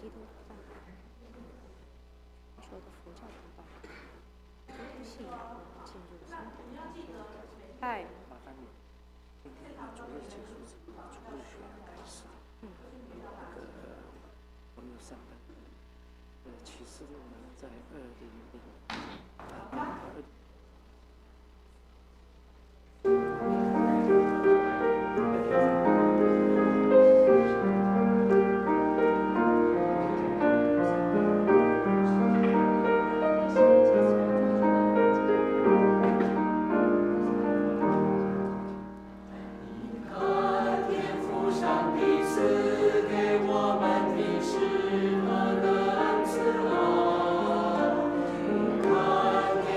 基督教，说个佛教同胞，信仰进入生活，拜麻烦你，今天主日结束之后，主日学开始。我们有3本，启示录呢，在2002。是何等恩赐啊！看见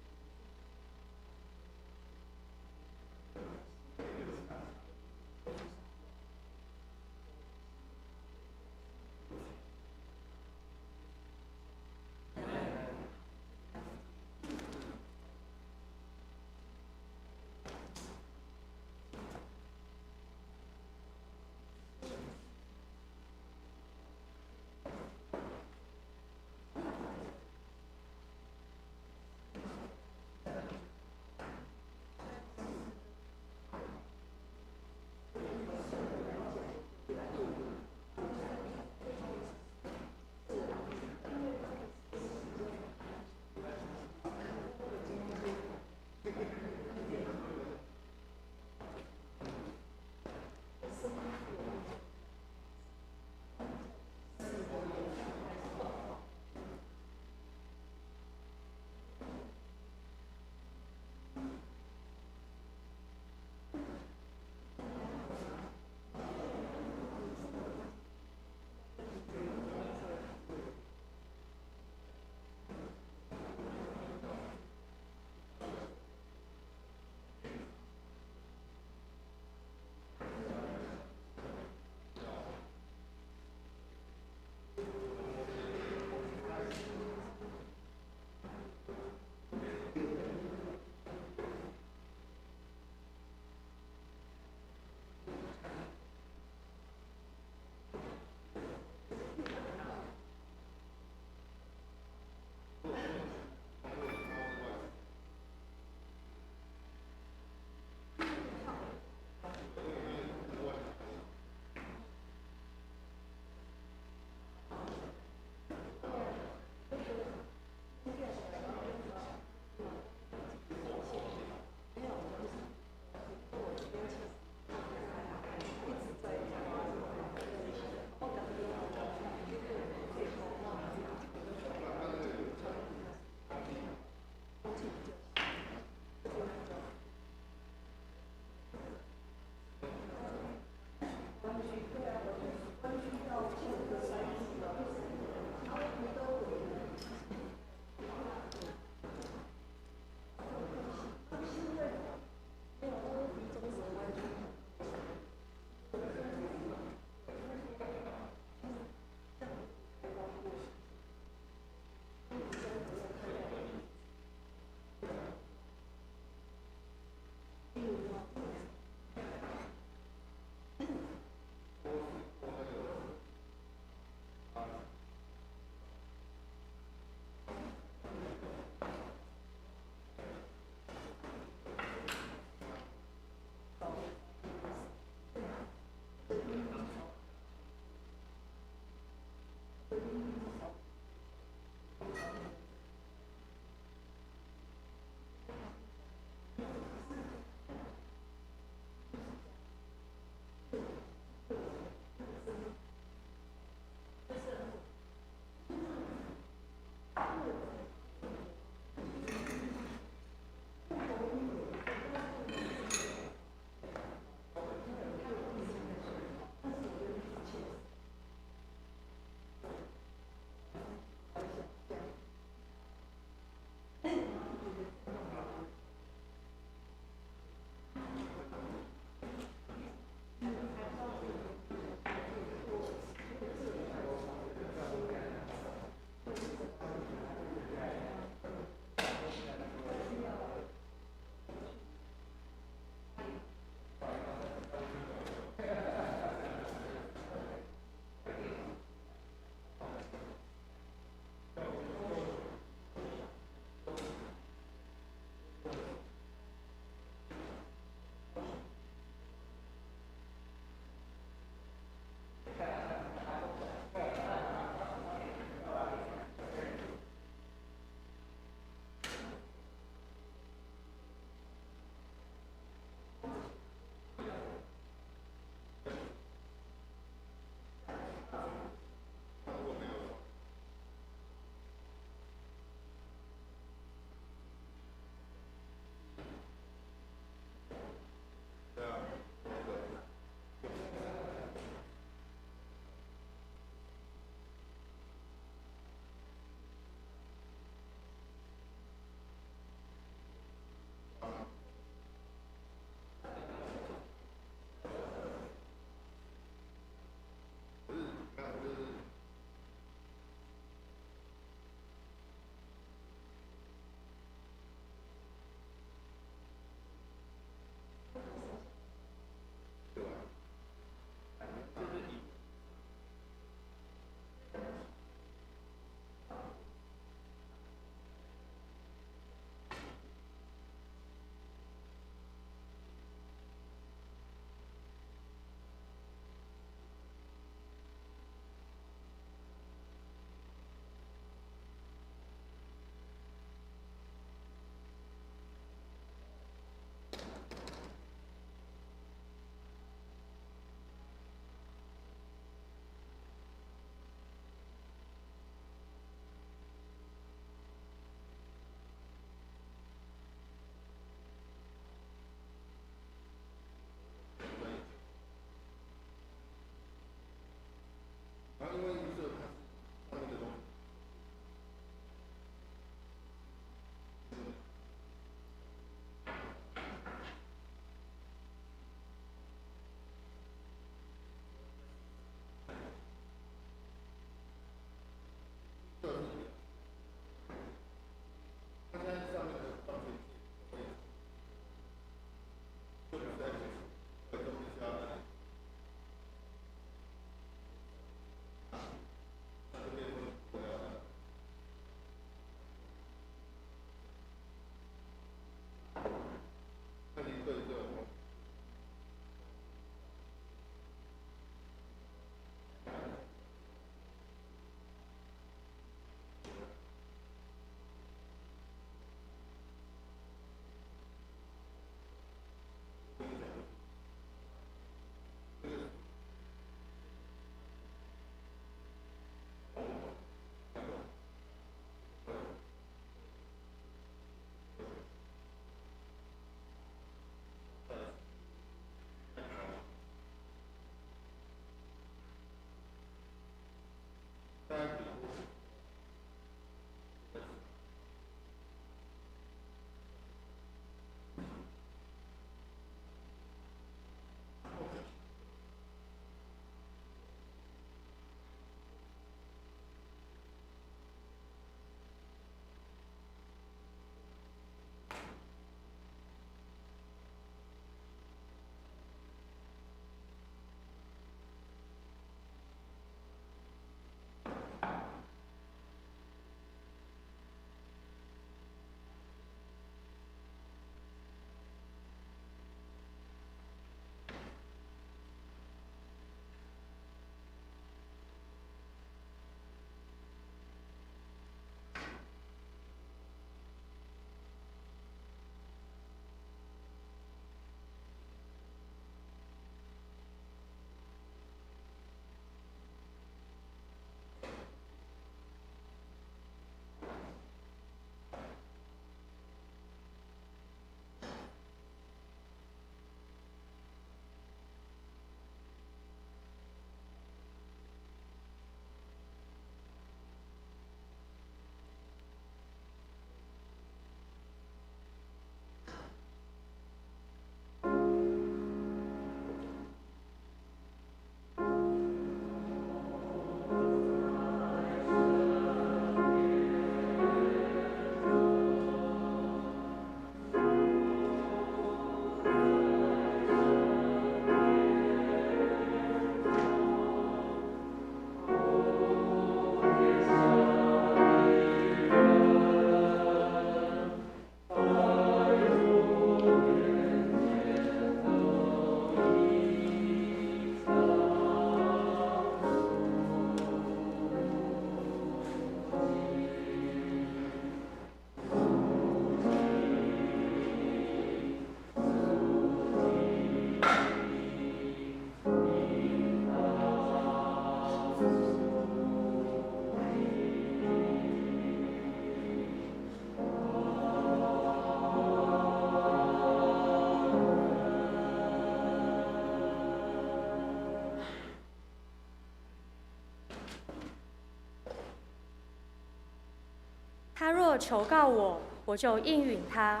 他若求告我，我就应允他；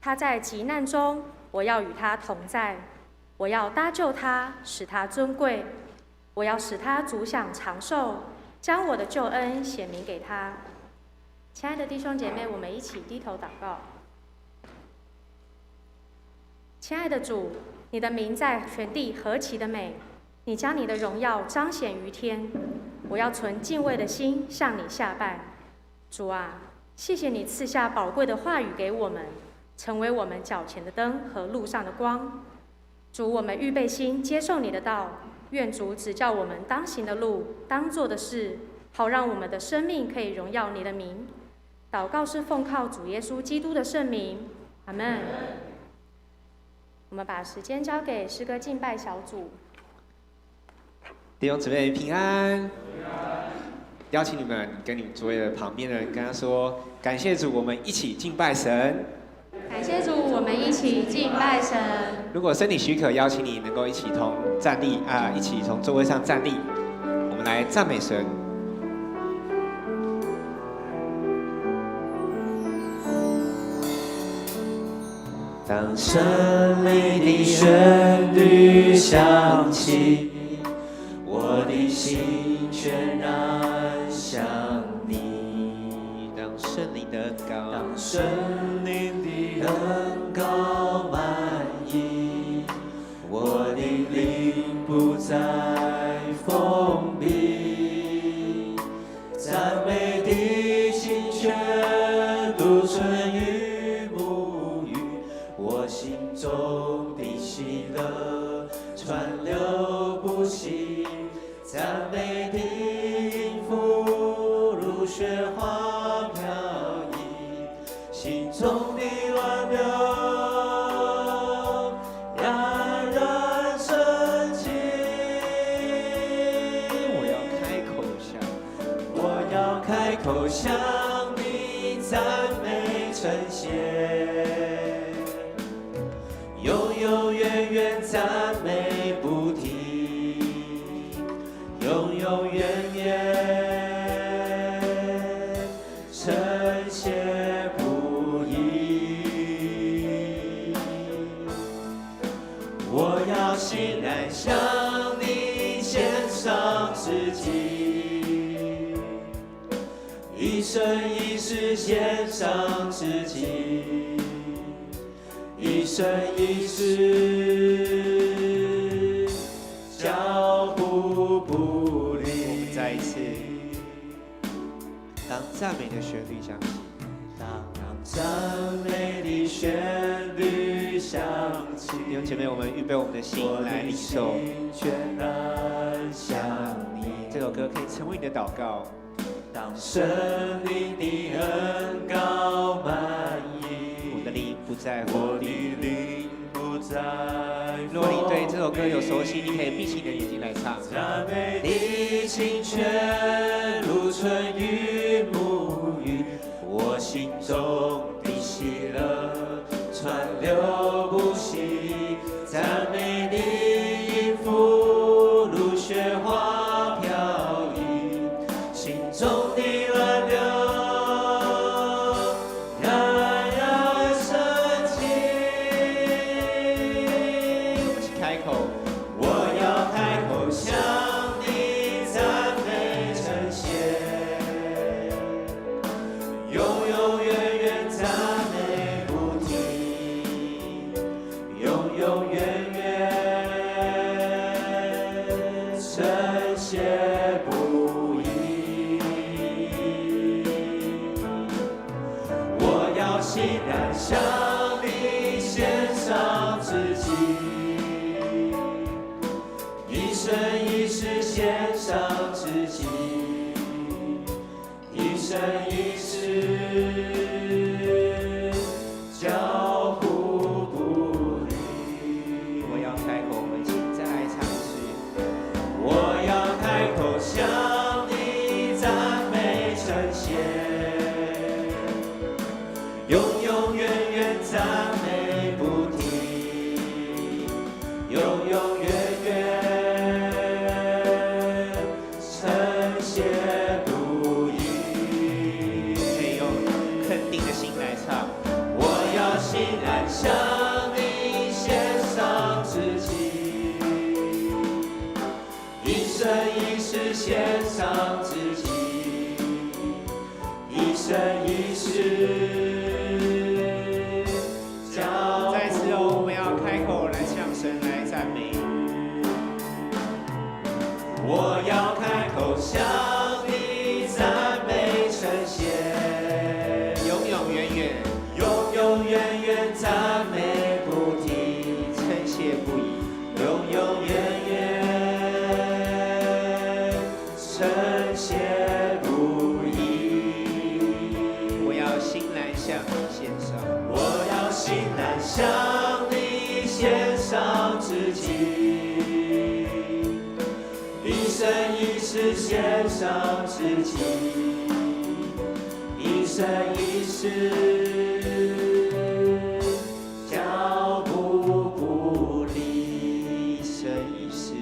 他在急难中，我要与他同在。我要搭救他，使他尊贵；我要使他足享长寿，将我的救恩显明给他。亲爱的弟兄姐妹，我们一起低头祷告。亲爱的主，你的名在全地何其的美，你将你的荣耀彰显于天。我要存敬畏的心向你下拜。主啊，谢谢你赐下宝贵的话语给我们，成为我们脚前的灯和路上的光。主，我们预备心接受你的道，愿主指教我们当行的路、当做的事，好让我们的生命可以荣耀你的名。祷告是奉靠主耶稣基督的圣名，阿们。我们把时间交给诗歌敬拜小组。弟兄姊妹平安。邀请你们跟你座位的旁边的人跟他说：感谢主，我们一起敬拜神。感谢主，我们一起敬拜神。如果身体许可，邀请你能够一起站立一起从座位上站立，我们来赞美神。当胜利的旋律响起，我的心全然向你。当圣灵的恩膏，当圣灵的恩膏满溢，我的灵不再封闭。赞美的心泉独存于沐浴，我心中的喜乐川流不息。赞美的音符如雪花飘逸，心中的乱流冉冉升起。我要开口向你赞美称谢，永永远远赞美不停。永永远远称谢不已。我要欣然向你献上自己，一生一世献上自己，一生一世脚步不离。我们再一次，当赞美的旋律响起，当赞美的旋律响起，弟兄姐妹，我们预备我们的心来领受全然向你。这首歌，可以成为你的祷告。当圣灵的恩膏满溢，我的灵不在乎我的灵不在乎。若你对这首歌有熟悉，你可以闭起你的眼睛来唱。赞美的清泉如春雨沐浴，我心中的喜乐川流不息。赞美的音符如雪花飘逸，心中的乱流冉冉升起。我们一起开口。我要开口向你赞美称谢，永永远远赞美不停，永永远远称谢不已。我要欣然向你献上自己，一生一世献上自己，一生一世脚步不离。我要开口，我们一起再来唱一次。我要开口向你赞美称谢，永永远远赞美不停，永永远远称谢不已。没有生一世。再次哦，我们要开口来向神来赞美。我要开口向你赞美称谢，永永远远，永永远远赞美不停，称谢不已。永永远远称谢不已。我要心来向你献上，我要心来向你献上自己，一生一世献上自己，一生一世脚步不离，一生一世，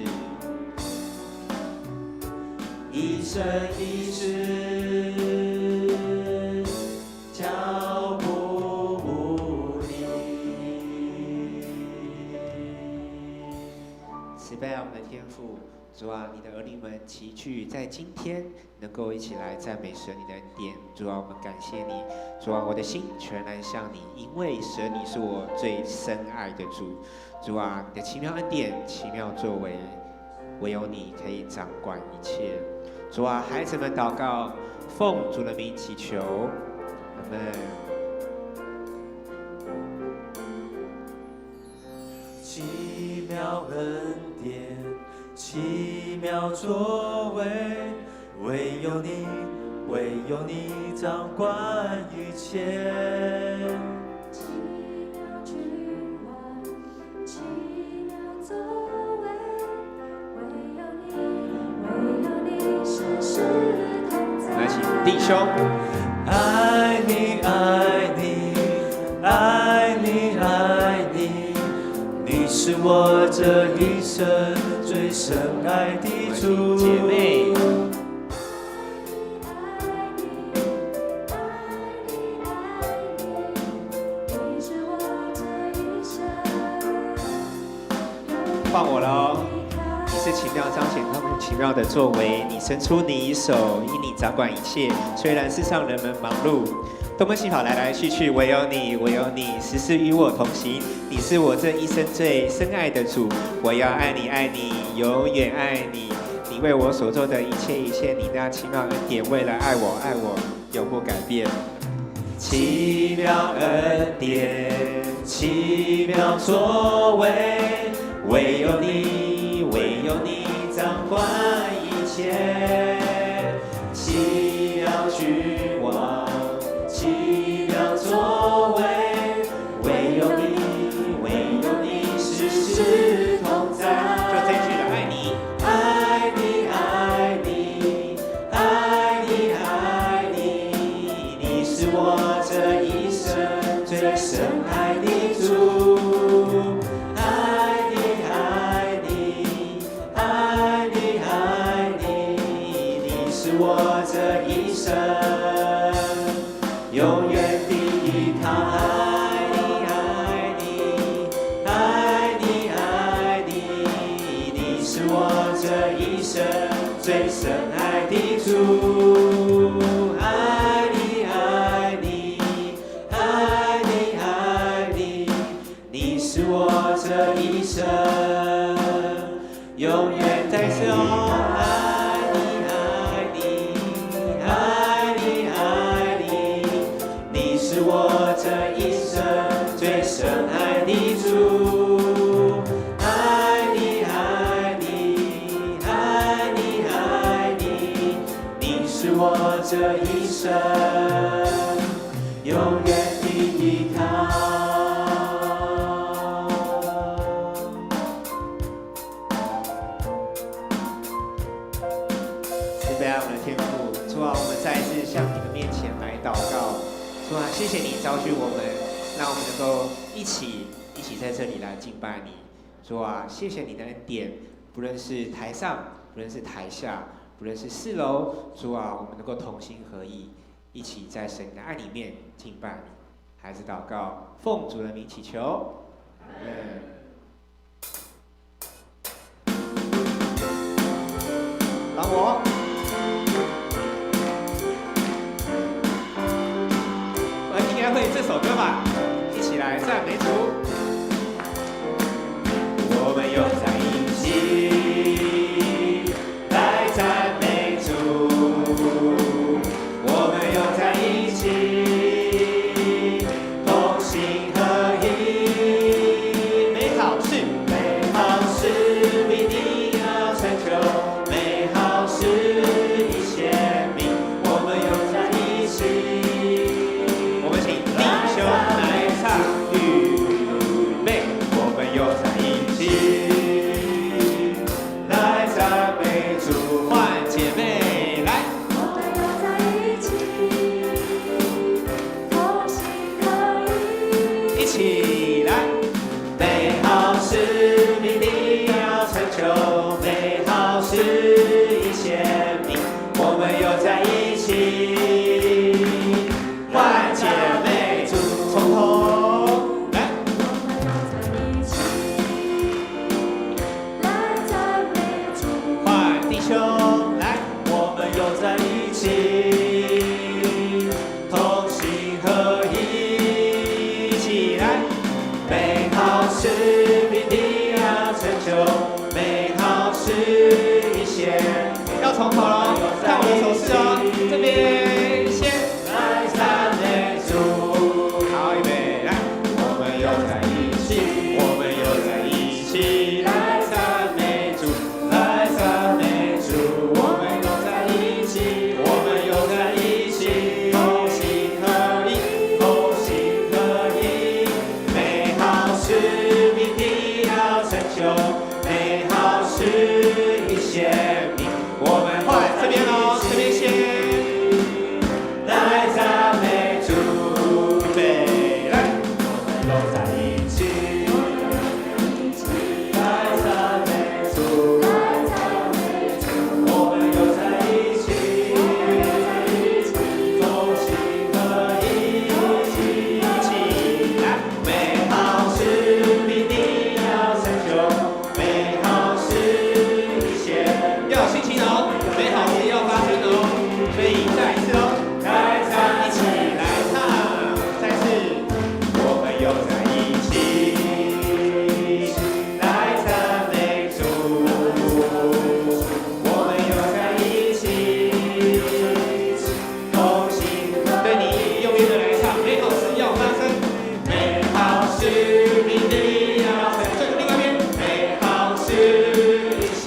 一生一世脚步不离。慈悲爱我们的天父，主啊，你的儿女们齐聚在今天，能够一起来赞美神你的恩典。主啊，我们感谢你。主啊，我的心全然向你，因为神你是我最深爱的主。主啊，你的奇妙恩典、奇妙作为，唯有你可以掌管一切。主啊，孩子们祷告，奉主的名祈求，阿们。奇妙恩典，奇妙作为，唯有你，唯有你掌管一切。奇妙君王，奇妙作为，唯有你时时同在。来，请弟兄。爱你，爱你，爱你，爱你，你是我这一生最深爱的主。姐妹，换我了哦。你是奇妙彰显他们奇妙的作为，你伸出你一手，因你掌管一切。虽然世上人们忙碌，东奔西跑来来去去，唯有你，唯有你，时时与我同行。你是我这一生最深爱的主，我要爱你，爱你，永远爱你。你为我所做的一切一切，你那奇妙恩典，为了爱我，爱我，永不改变。奇妙恩典，奇妙作为，唯有你，唯有你掌管一切。奇妙君王，奇妙作为，唯有你，唯有你时时同在。就这句了，爱你。爱你，爱你，爱你，爱你，你是我这一生最深爱的主。爱你，爱你，爱你，爱你，你是我这一生永远的依靠。爱你，爱你，爱你，爱你，你是我这一生最深爱的主。爱你，爱你，爱你，爱你，你是我这一生永远在手。爱你，爱你，爱你，爱你，你是我这一生最深爱的主。爱你，爱你，爱你，爱你，你是我这一生永远的依靠。慈悲爱我们的天父，主啊，我们再一次向你的面前来祷告。主啊，谢谢你召集我们，让我们能够一起在这里来敬拜你。主啊，谢谢你的恩典，不论是台上，不论是台下，不论是4楼，主啊，我们能够同心合意，一起在神的爱里面敬拜你。孩子祷告，奉主的名祈求，阿们。帮我。美好是一线。要从头了，看我的手势哦，这边先来赞美主，好，预备，来，我们又在一起，我们又在一起，来赞美主，来赞美主，我们又在一起，我们又在一起，同心合一，同心合一，美好是必定要成就，美好是一显明，我们后来这边哦，这边先，来赞美主，预备，来，又在一起，来赞美主，我们又在一起，同心合一，一起来，美好是必定要成就，美好是一显，要有心情哦，美好事要发生哦，所以再一次哦，来赞一起来唱，再次，我们又在一起，来赞美主，我们又在一起，同心合对你用力的来唱，美好事要发生，美好是必定要成这个另外一边，美好是一显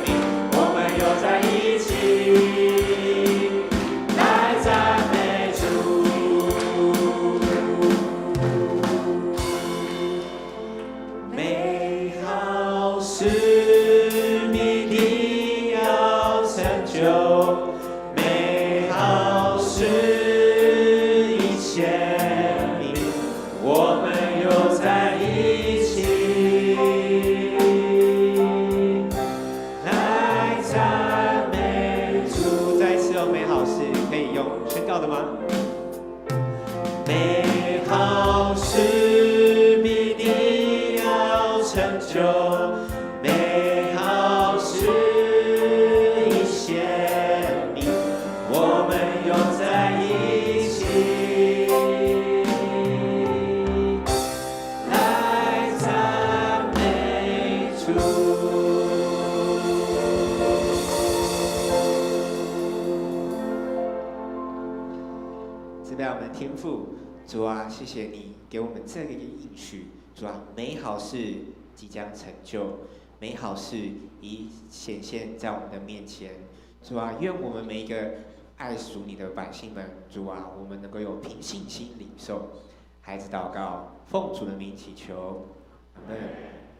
明，我们又在一起，来赞美主。美好是必定要成就，美好是一显明，我们又在一起，来赞美主。再一次哦，美好事可以用宣告的吗？美好是必定要成就，美好是一显明，我们又在一起，来赞美主。慈悲我们的天父，主啊，谢谢你给我们这个应许，主啊，美好事即将成就，美好事已显现在我们的面前，主啊，愿我们每一个爱属你的百姓们，主啊，我们能够有凭信心领受。孩子祷告，奉主的名祈求，阿门。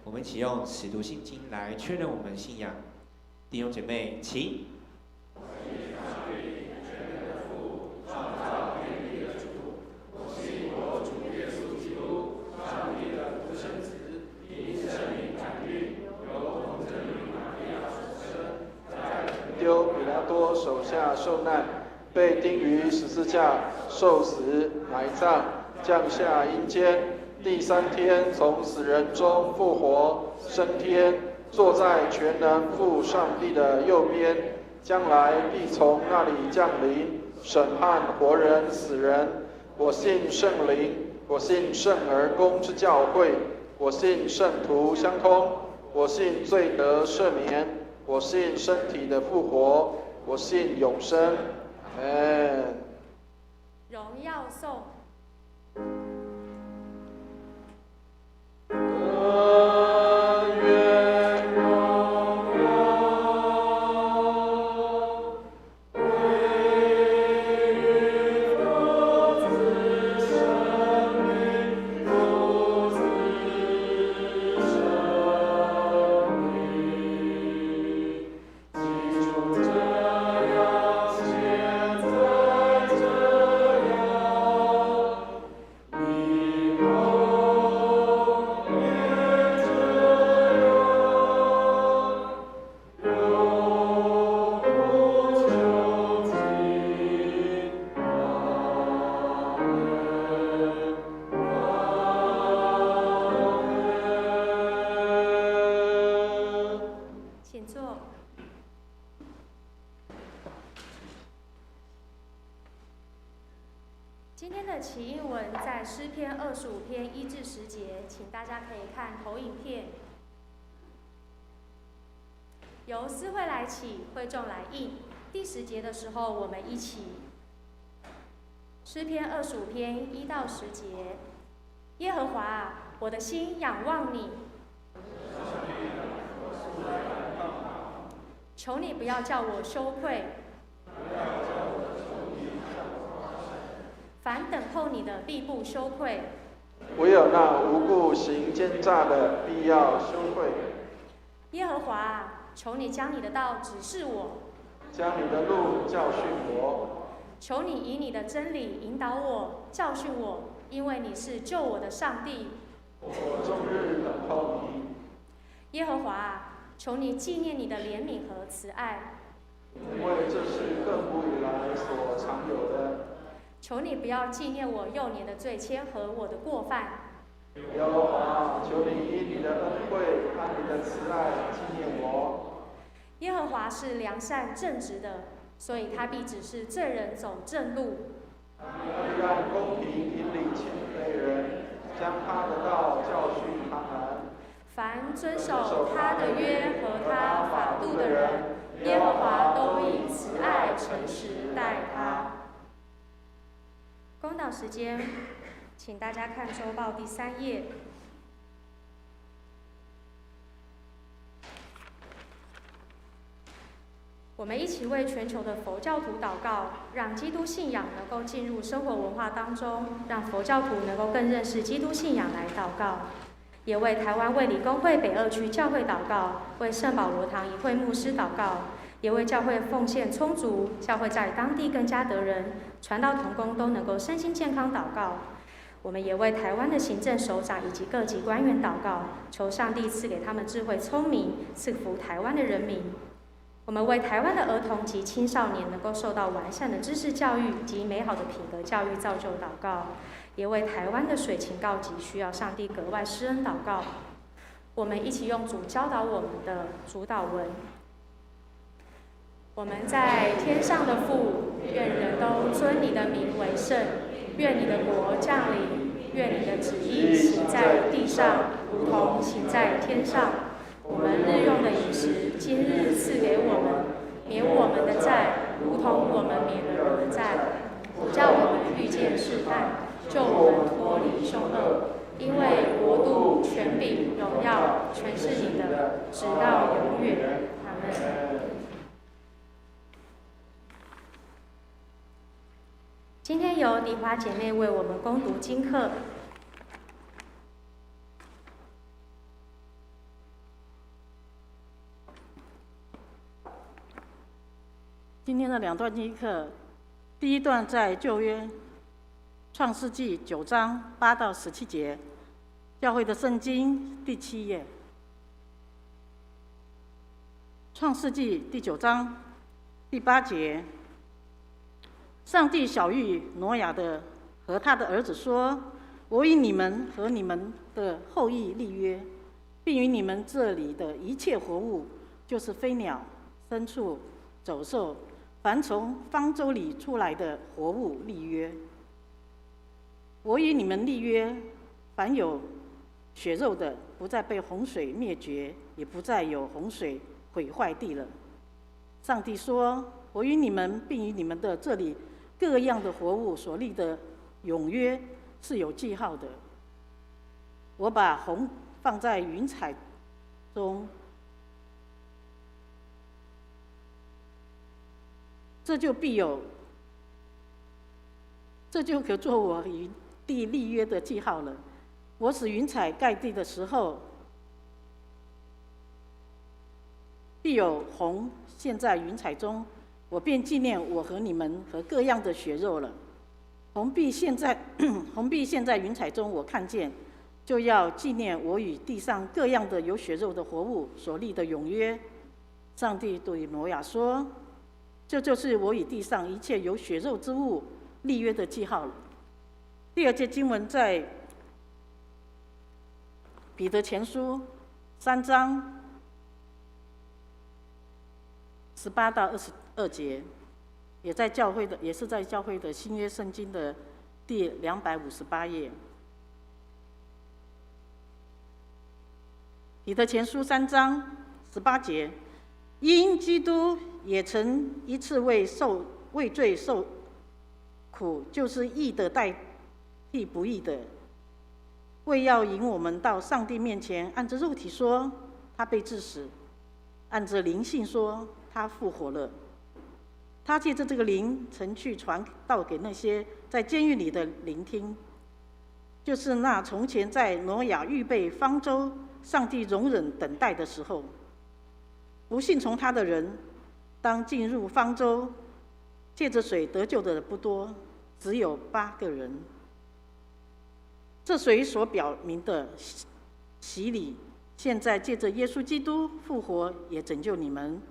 我们一起用使徒信经来确认我们的信仰，弟兄姐妹，请。丢比拉多手下受难，被钉于十字架，受死、埋葬，降下阴间，第三天从死人中复活，升天，坐在全能父上帝的右边，将来必从那里降临，审判活人死人。我信圣灵，我信圣而公之教会，我信圣徒相通，我信罪得赦免，我信身体的复活，我信永生。阿门。荣耀颂。请坐。今天的起因文在诗篇25篇1至10节，请大家可以看投影片。由思会来起，会众来应。第10节的时候，我们一起诗篇25篇1到10节。耶和华啊，我的心仰望你，求你不要叫我羞愧。凡等候你的，必不羞愧。唯有那无故行奸诈的，必要羞愧。耶和华啊，求你将你的道指示我，将你的路教训我。求你以你的真理引导我，教训我，因为你是救我的上帝。我终日等候你。耶和华啊，求你纪念你的怜悯和慈爱，因为这是亘古以来所常有的。求你不要纪念我幼年的罪愆和我的过犯。耶和华，求你以你的恩惠和你的慈爱纪念我。耶和华是良善正直的，所以他必指示罪人走正路。必按公平引领谦卑人，将他的道教训他们。凡遵守他的约和他法度的人，耶和华都以慈爱诚实待他。公道时间，请大家看周报第3页。我们一起为全球的佛教徒祷告，让基督信仰能够进入生活文化当中，让佛教徒能够更认识基督信仰来祷告。也为台湾卫理公会北2区教会祷告，为圣保罗堂一会牧师祷告，也为教会奉献充足，教会在当地更加得人，传道同工都能够身心健康祷告。我们也为台湾的行政首长以及各级官员祷告，求上帝赐给他们智慧聪明，赐福台湾的人民。我们为台湾的儿童及青少年能够受到完善的知识教育及美好的品格教育造就祷告，也为台湾的水情告急需要上帝格外施恩祷告。我们一起用主教导我们的主祷文。我们在天上的父，愿人都尊你的名为圣，愿你的国降临，愿你的旨意行在地上，如同行在天上。我们日用的饮食，今日赐给我们，免我们的债，如同我们免了人的债，不叫我们遇见试探，救我们脱离凶恶。因为国度、权柄、荣耀，全是你的，直到永远。阿们。今天由迪华姐妹为我们攻读经课。今天的2段经课，第一段在旧约创世纪9章8到17节，教会的圣经第7页。创世纪第9章第8节，上帝晓谕挪亚和他的儿子说：“我与你们和你们的后裔立约，并与你们这里的一切活物，就是飞鸟、牲畜、走兽。”凡从方舟里出来的活物立约，我与你们立约，凡有血肉的，不再被洪水灭绝，也不再有洪水毁坏地了。上帝说：“我与你们，并与你们的这里各样的活物所立的永约是有记号的。我把虹放在云彩中。”这就可做我与地立约的记号了。我使云彩盖地的时候，必有虹现在云彩中，我便纪念我和你们和各样的血肉了。虹必现在云彩中，我看见，就要纪念我与地上各样的有血肉的活物所立的永约。上帝对挪亚说：“这就是我与地上一切有血肉之物立约的记号了。”第2节经文在彼得前书3章18到22节，也是在教会的新约圣经的第258页。彼得前书3章18节。因基督也曾一次为罪受苦，就是义的代替不义的，为要引我们到上帝面前。按着肉体说，他被治死；按着灵性说，他复活了。他借着这个灵，曾去传道给那些在监狱里的聆听，就是那从前在挪亚预备方舟，上帝容忍等待的时候，不信从他的人，当进入方舟，借着水得救的不多，只有8个人。这水所表明的洗礼，现在借着耶稣基督复活，也拯救你们。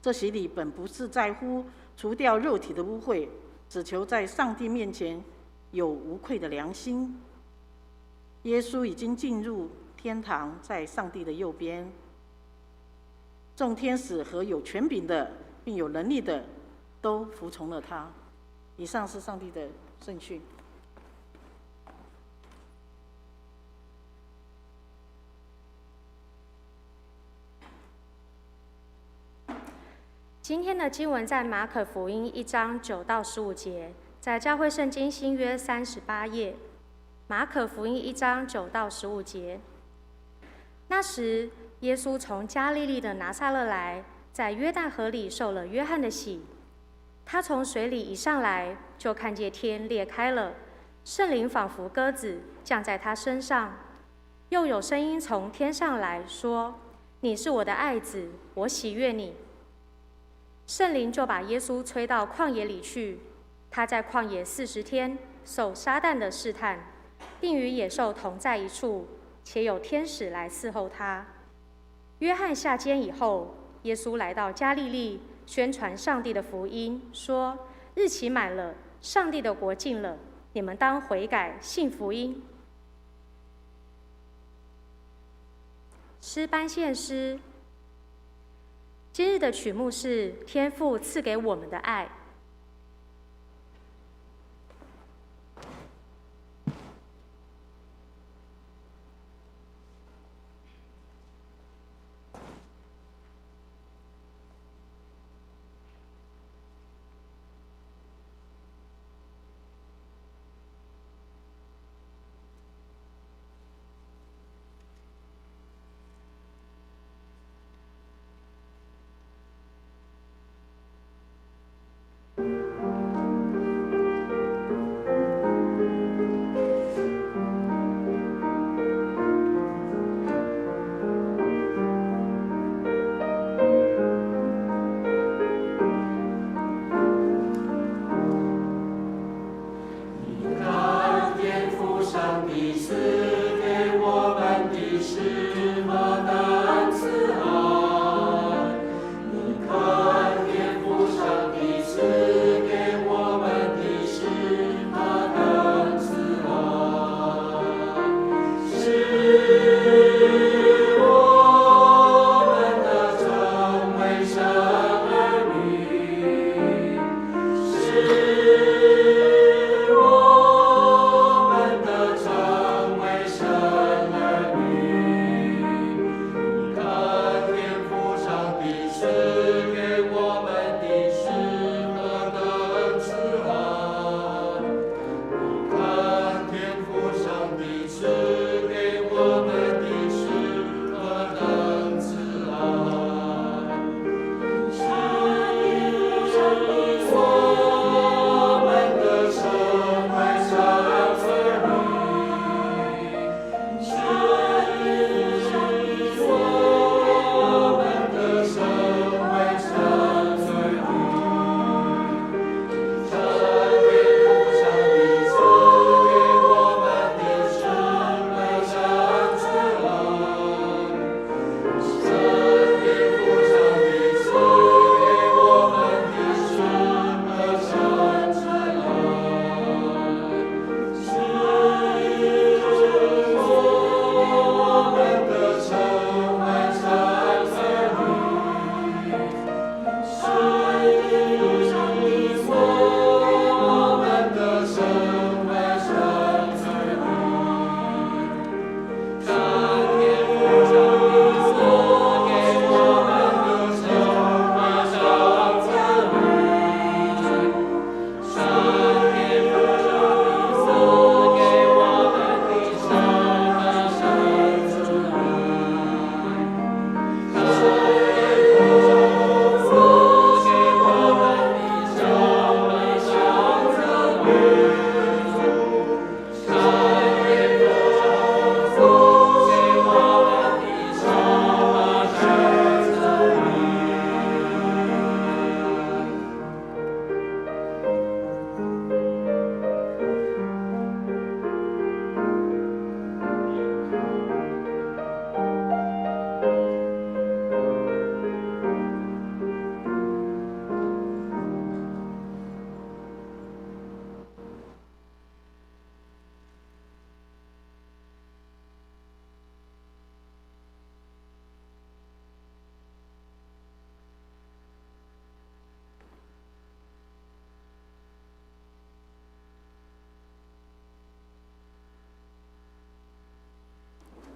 这洗礼本不是在乎除掉肉体的污秽，只求在上帝面前有无愧的良心。耶稣已经进入天堂，在上帝的右边。众天使和有权柄的并有能力的都服从了他。以上是上帝的圣训。今天的经文在马可福音1章9到15节，在教会圣经新约38页。马可福音1章9到15节。那时，耶稣从加利利的拿撒勒来，在约旦河里受了约翰的洗。他从水里一上来，就看见天裂开了，圣灵仿佛鸽子降在他身上，又有声音从天上来说：“你是我的爱子，我喜悦你。”圣灵就把耶稣催到旷野里去，他在旷野40天，受撒旦的试探，并与野兽同在一处，且有天使来伺候他。约翰下监以后，耶稣来到加利利，宣传上帝的福音，说：“日期满了，上帝的国近了，你们当悔改，信福音。”诗班献诗。今日的曲目是天父赐给我们的爱。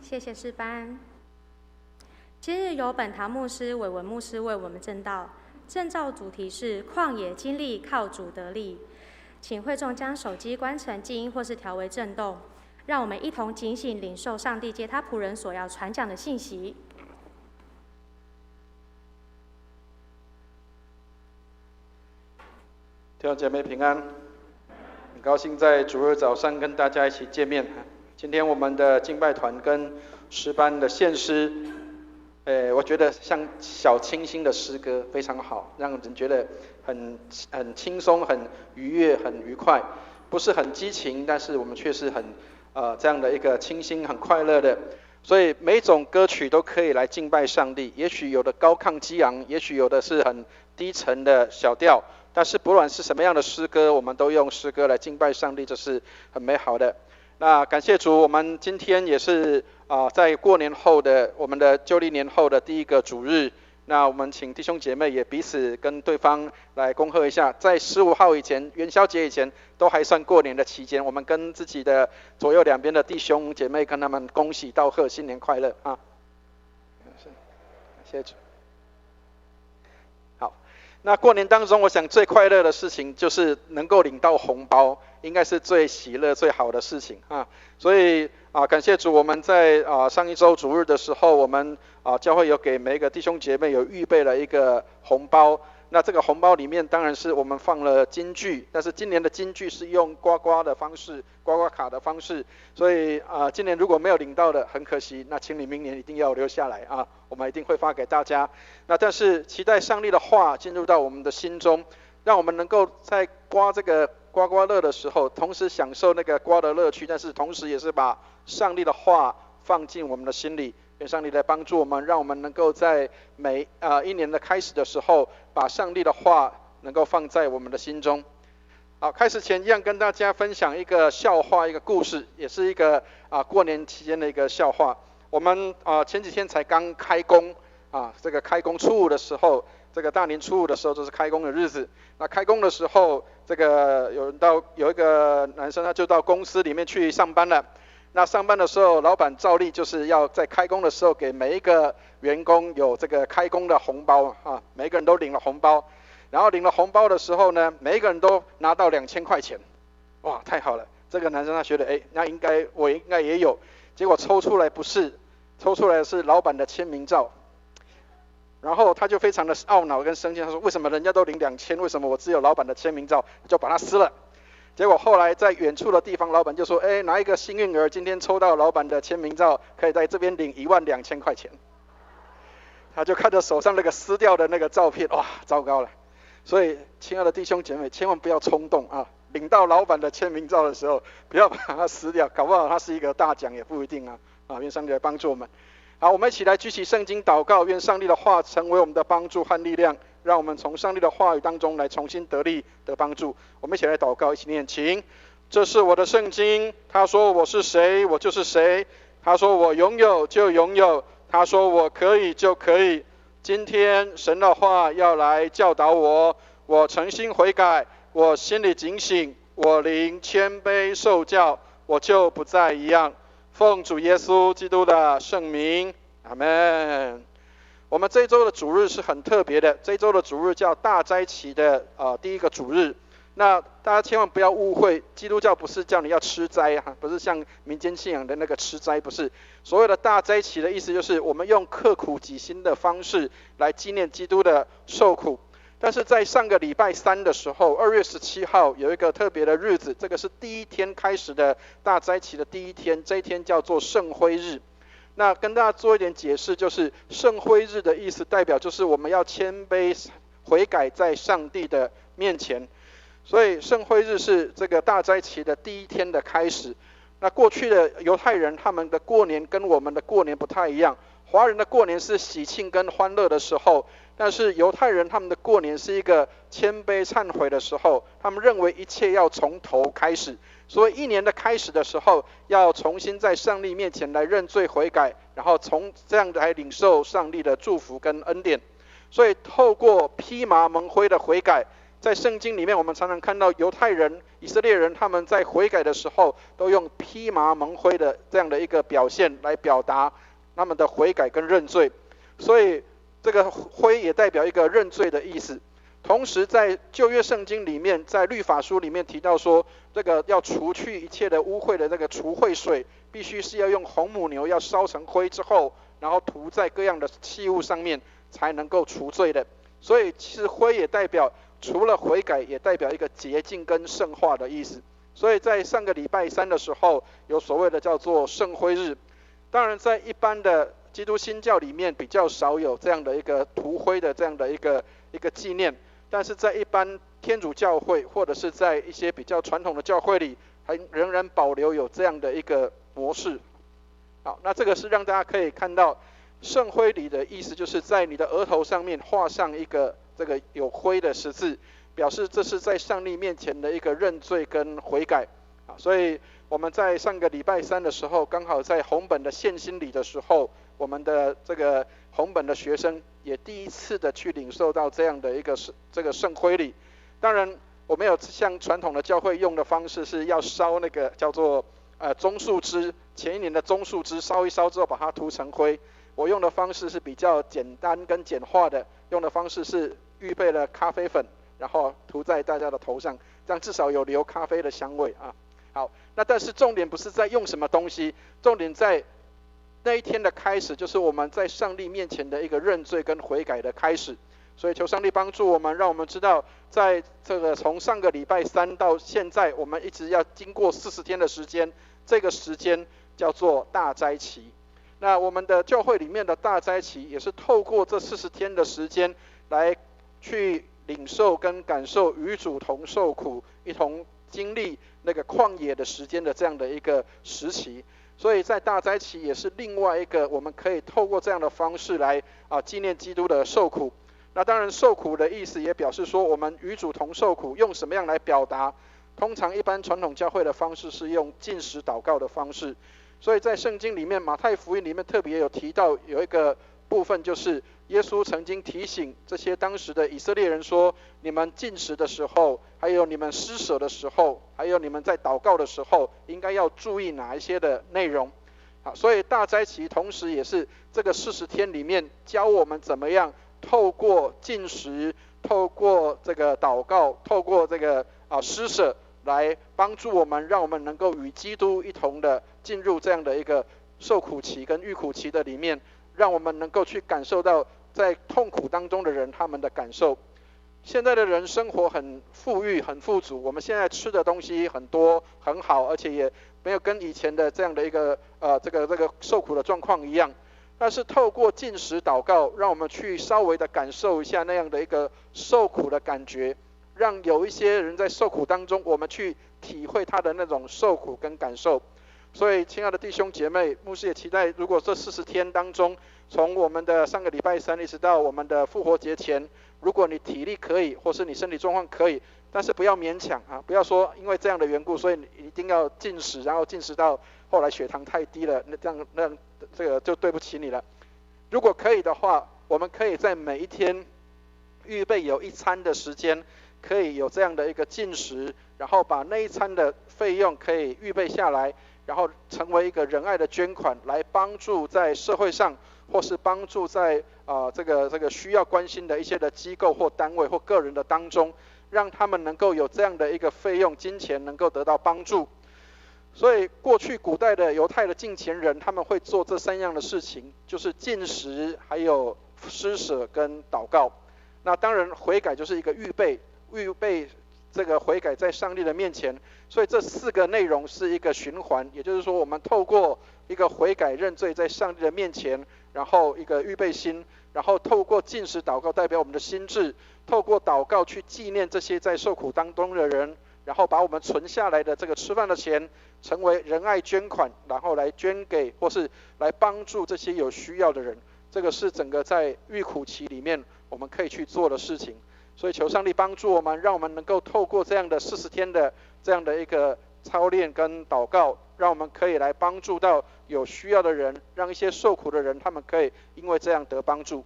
谢谢诗班。今日由本堂牧师伟文牧师为我们证道，证道主题是旷野经历靠主得力。请会众将手机关成静音或是调为震动，让我们一同警醒领受上帝借他仆人所要传讲的信息。弟兄姐妹平安，很高兴在主日早上跟大家一起见面。今天我们的敬拜团跟诗班的献诗，我觉得像小清新的诗歌，非常好，让人觉得很轻松、很愉悦、很愉快，不是很激情，但是我们却是很这样的一个清新、很快乐的。所以每种歌曲都可以来敬拜上帝，也许有的高亢激昂，也许有的是很低沉的小调，但是不论是什么样的诗歌，我们都用诗歌来敬拜上帝，这是很美好的。那感谢主，我们今天也是在过年后的我们的旧历年后的第一个主日。那我们请弟兄姐妹也彼此跟对方来恭贺一下，在15号以前，元宵节以前都还算过年的期间，我们跟自己的左右两边的弟兄姐妹跟他们恭喜道贺，新年快乐啊！谢谢主。好，那过年当中，我想最快乐的事情就是能够领到红包，应该是最喜乐、最好的事情啊。所以感谢主，我们在上一周主日的时候，我们教会有给每一个弟兄姐妹有预备了一个红包。那这个红包里面当然是我们放了金句，但是今年的金句是用刮刮的方式，刮刮卡的方式，所以今年如果没有领到的，很可惜，那请你明年一定要留下来啊，我们一定会发给大家。那但是期待上帝的话进入到我们的心中，让我们能够在刮这个刮刮乐的时候，同时享受那个刮的乐趣，但是同时也是把上帝的话放进我们的心里。愿上帝来帮助我们，让我们能够在每一年的开始的时候，把上帝的话能够放在我们的心中。好，开始前一样跟大家分享一个笑话，一个故事，也是一个过年期间的一个笑话。我们前几天才刚开工这个开工初五的时候，这个大年初五的时候就是开工的日子。那开工的时候，这个有一个男生他就到公司里面去上班了。那上班的时候，老板照例就是要在开工的时候给每一个员工有这个开工的红包每一个人都领了红包。然后领了红包的时候呢，每一个人都拿到2000块钱，哇，太好了！这个男生他觉得，那我应该也有。结果抽出来不是，抽出来是老板的签名照。然后他就非常的懊恼跟生气，他说：为什么人家都领2000，为什么我只有老板的签名照？就把它撕了。结果后来在远处的地方，老板就说：哪一个幸运儿今天抽到老板的签名照，可以在这边领12000块钱。他就看着手上那个撕掉的那个照片，哇，糟糕了！所以亲爱的弟兄姐妹，千万不要冲动领到老板的签名照的时候，不要把它撕掉，搞不好它是一个大奖也不一定愿上帝来帮助我们。好，我们一起来举起圣经祷告，愿上帝的话成为我们的帮助和力量，让我们从上帝的话语当中来重新得力得帮助。我们一起来祷告，一起念，请。这是我的圣经，他说我是谁，我就是谁。他说我拥有就拥有，他说我可以就可以。今天神的话要来教导我，我诚心悔改，我心里警醒，我灵谦卑受教，我就不再一样。奉主耶稣基督的圣名，阿们。我们这一周的主日是很特别的，这一周的主日叫大斋期的第一个主日。那大家千万不要误会，基督教不是叫你要吃斋不是像民间信仰的那个吃斋，不是。所谓的大斋期的意思就是我们用刻苦己心的方式来纪念基督的受苦。但是在上个礼拜3的时候，2月17号有一个特别的日子，这个是第一天开始的大斋期的第一天，这一天叫做圣灰日。那跟大家做一点解释，就是圣灰日的意思代表就是我们要谦卑悔改在上帝的面前。所以圣灰日是这个大斋期的第一天的开始。那过去的犹太人他们的过年跟我们的过年不太一样，华人的过年是喜庆跟欢乐的时候，但是犹太人他们的过年是一个谦卑忏悔的时候，他们认为一切要从头开始，所以一年的开始的时候要重新在上帝面前来认罪悔改，然后从这样来领受上帝的祝福跟恩典。所以透过披麻蒙灰的悔改，在圣经里面，我们常常看到犹太人、以色列人他们在悔改的时候，都用披麻蒙灰的这样的一个表现来表达他们的悔改跟认罪。所以这个灰也代表一个认罪的意思。同时在旧约圣经里面，在律法书里面提到说，这个要除去一切的污秽的这个除秽水，必须是要用红母牛要烧成灰之后，然后涂在各样的器物上面，才能够除罪的。所以其实灰也代表除了悔改，也代表一个洁净跟圣化的意思。所以在上个礼拜三的时候，有所谓的叫做圣灰日。当然在一般的基督新教里面比较少有这样的一个涂灰的这样的一个纪念，但是在一般天主教会或者是在一些比较传统的教会里，还仍然保留有这样的一个模式。好，那这个是让大家可以看到圣灰礼的意思，就是在你的额头上面画上一个这个有灰的十字，表示这是在上帝面前的一个认罪跟悔改。所以我们在上个礼拜三的时候，刚好在红本的献心礼的时候，我们的这个红本的学生也第一次的去领受到这样的一个这个圣灰礼。当然我没有像传统的教会用的方式是要烧那个叫做棕树枝，前一年的棕树枝烧一烧之后把它涂成灰。我用的方式是比较简单跟简化的，用的方式是预备了咖啡粉，然后涂在大家的头上，这样至少有留咖啡的香味啊。好，那但是重点不是在用什么东西，重点在那一天的开始，就是我们在上帝面前的一个认罪跟悔改的开始。所以求上帝帮助我们，让我们知道，在这个从上个礼拜三到现在，我们一直要经过40天的时间，这个时间叫做大斋期。那我们的教会里面的大斋期，也是透过这40天的时间来去领受跟感受与主同受苦，一同经历那个旷野的时间的这样的一个时期。所以在大斋期也是另外一个我们可以透过这样的方式来纪念基督的受苦。那当然受苦的意思也表示说我们与主同受苦，用什么样来表达？通常一般传统教会的方式是用禁食祷告的方式。所以在圣经里面，马太福音里面特别有提到有一个部分，就是耶稣曾经提醒这些当时的以色列人说，你们禁食的时候，还有你们施舍的时候，还有你们在祷告的时候，应该要注意哪一些的内容。好，所以大斋期同时也是这个40天里面教我们怎么样透过禁食，透过这个祷告，透过这个施舍，来帮助我们，让我们能够与基督一同的进入这样的一个受苦期跟遇苦期的里面，让我们能够去感受到在痛苦当中的人他们的感受。现在的人生活很富裕很富足，我们现在吃的东西很多很好，而且也没有跟以前的这样的一个这个受苦的状况一样。但是透过禁食祷告，让我们去稍微的感受一下那样的一个受苦的感觉，让有一些人在受苦当中，我们去体会他的那种受苦跟感受。所以亲爱的弟兄姐妹，牧师也期待，如果这40天当中，从我们的上个礼拜三一直到我们的复活节前，如果你体力可以，或是你身体状况可以，但是不要勉强不要说因为这样的缘故，所以你一定要禁食，然后禁食到后来血糖太低了，那这个就对不起你了。如果可以的话，我们可以在每一天预备有一餐的时间，可以有这样的一个禁食，然后把那一餐的费用可以预备下来，然后成为一个仁爱的捐款，来帮助在社会上，或是帮助在这个需要关心的一些的机构或单位或个人的当中，让他们能够有这样的一个费用金钱能够得到帮助。所以过去古代的犹太的敬虔人，他们会做这3样的事情，就是禁食，还有施舍跟祷告。那当然悔改就是一个预备这个悔改在上帝的面前。所以这4个内容是一个循环，也就是说我们透过一个悔改认罪在上帝的面前，然后一个预备心，然后透过禁食祷告代表我们的心智，透过祷告去纪念这些在受苦当中的人，然后把我们存下来的这个吃饭的钱成为仁爱捐款，然后来捐给或是来帮助这些有需要的人。这个是整个在遇苦期里面我们可以去做的事情。所以求上帝帮助我们，让我们能够透过这样的40天的这样的一个操练跟祷告，让我们可以来帮助到有需要的人，让一些受苦的人他们可以因为这样得帮助。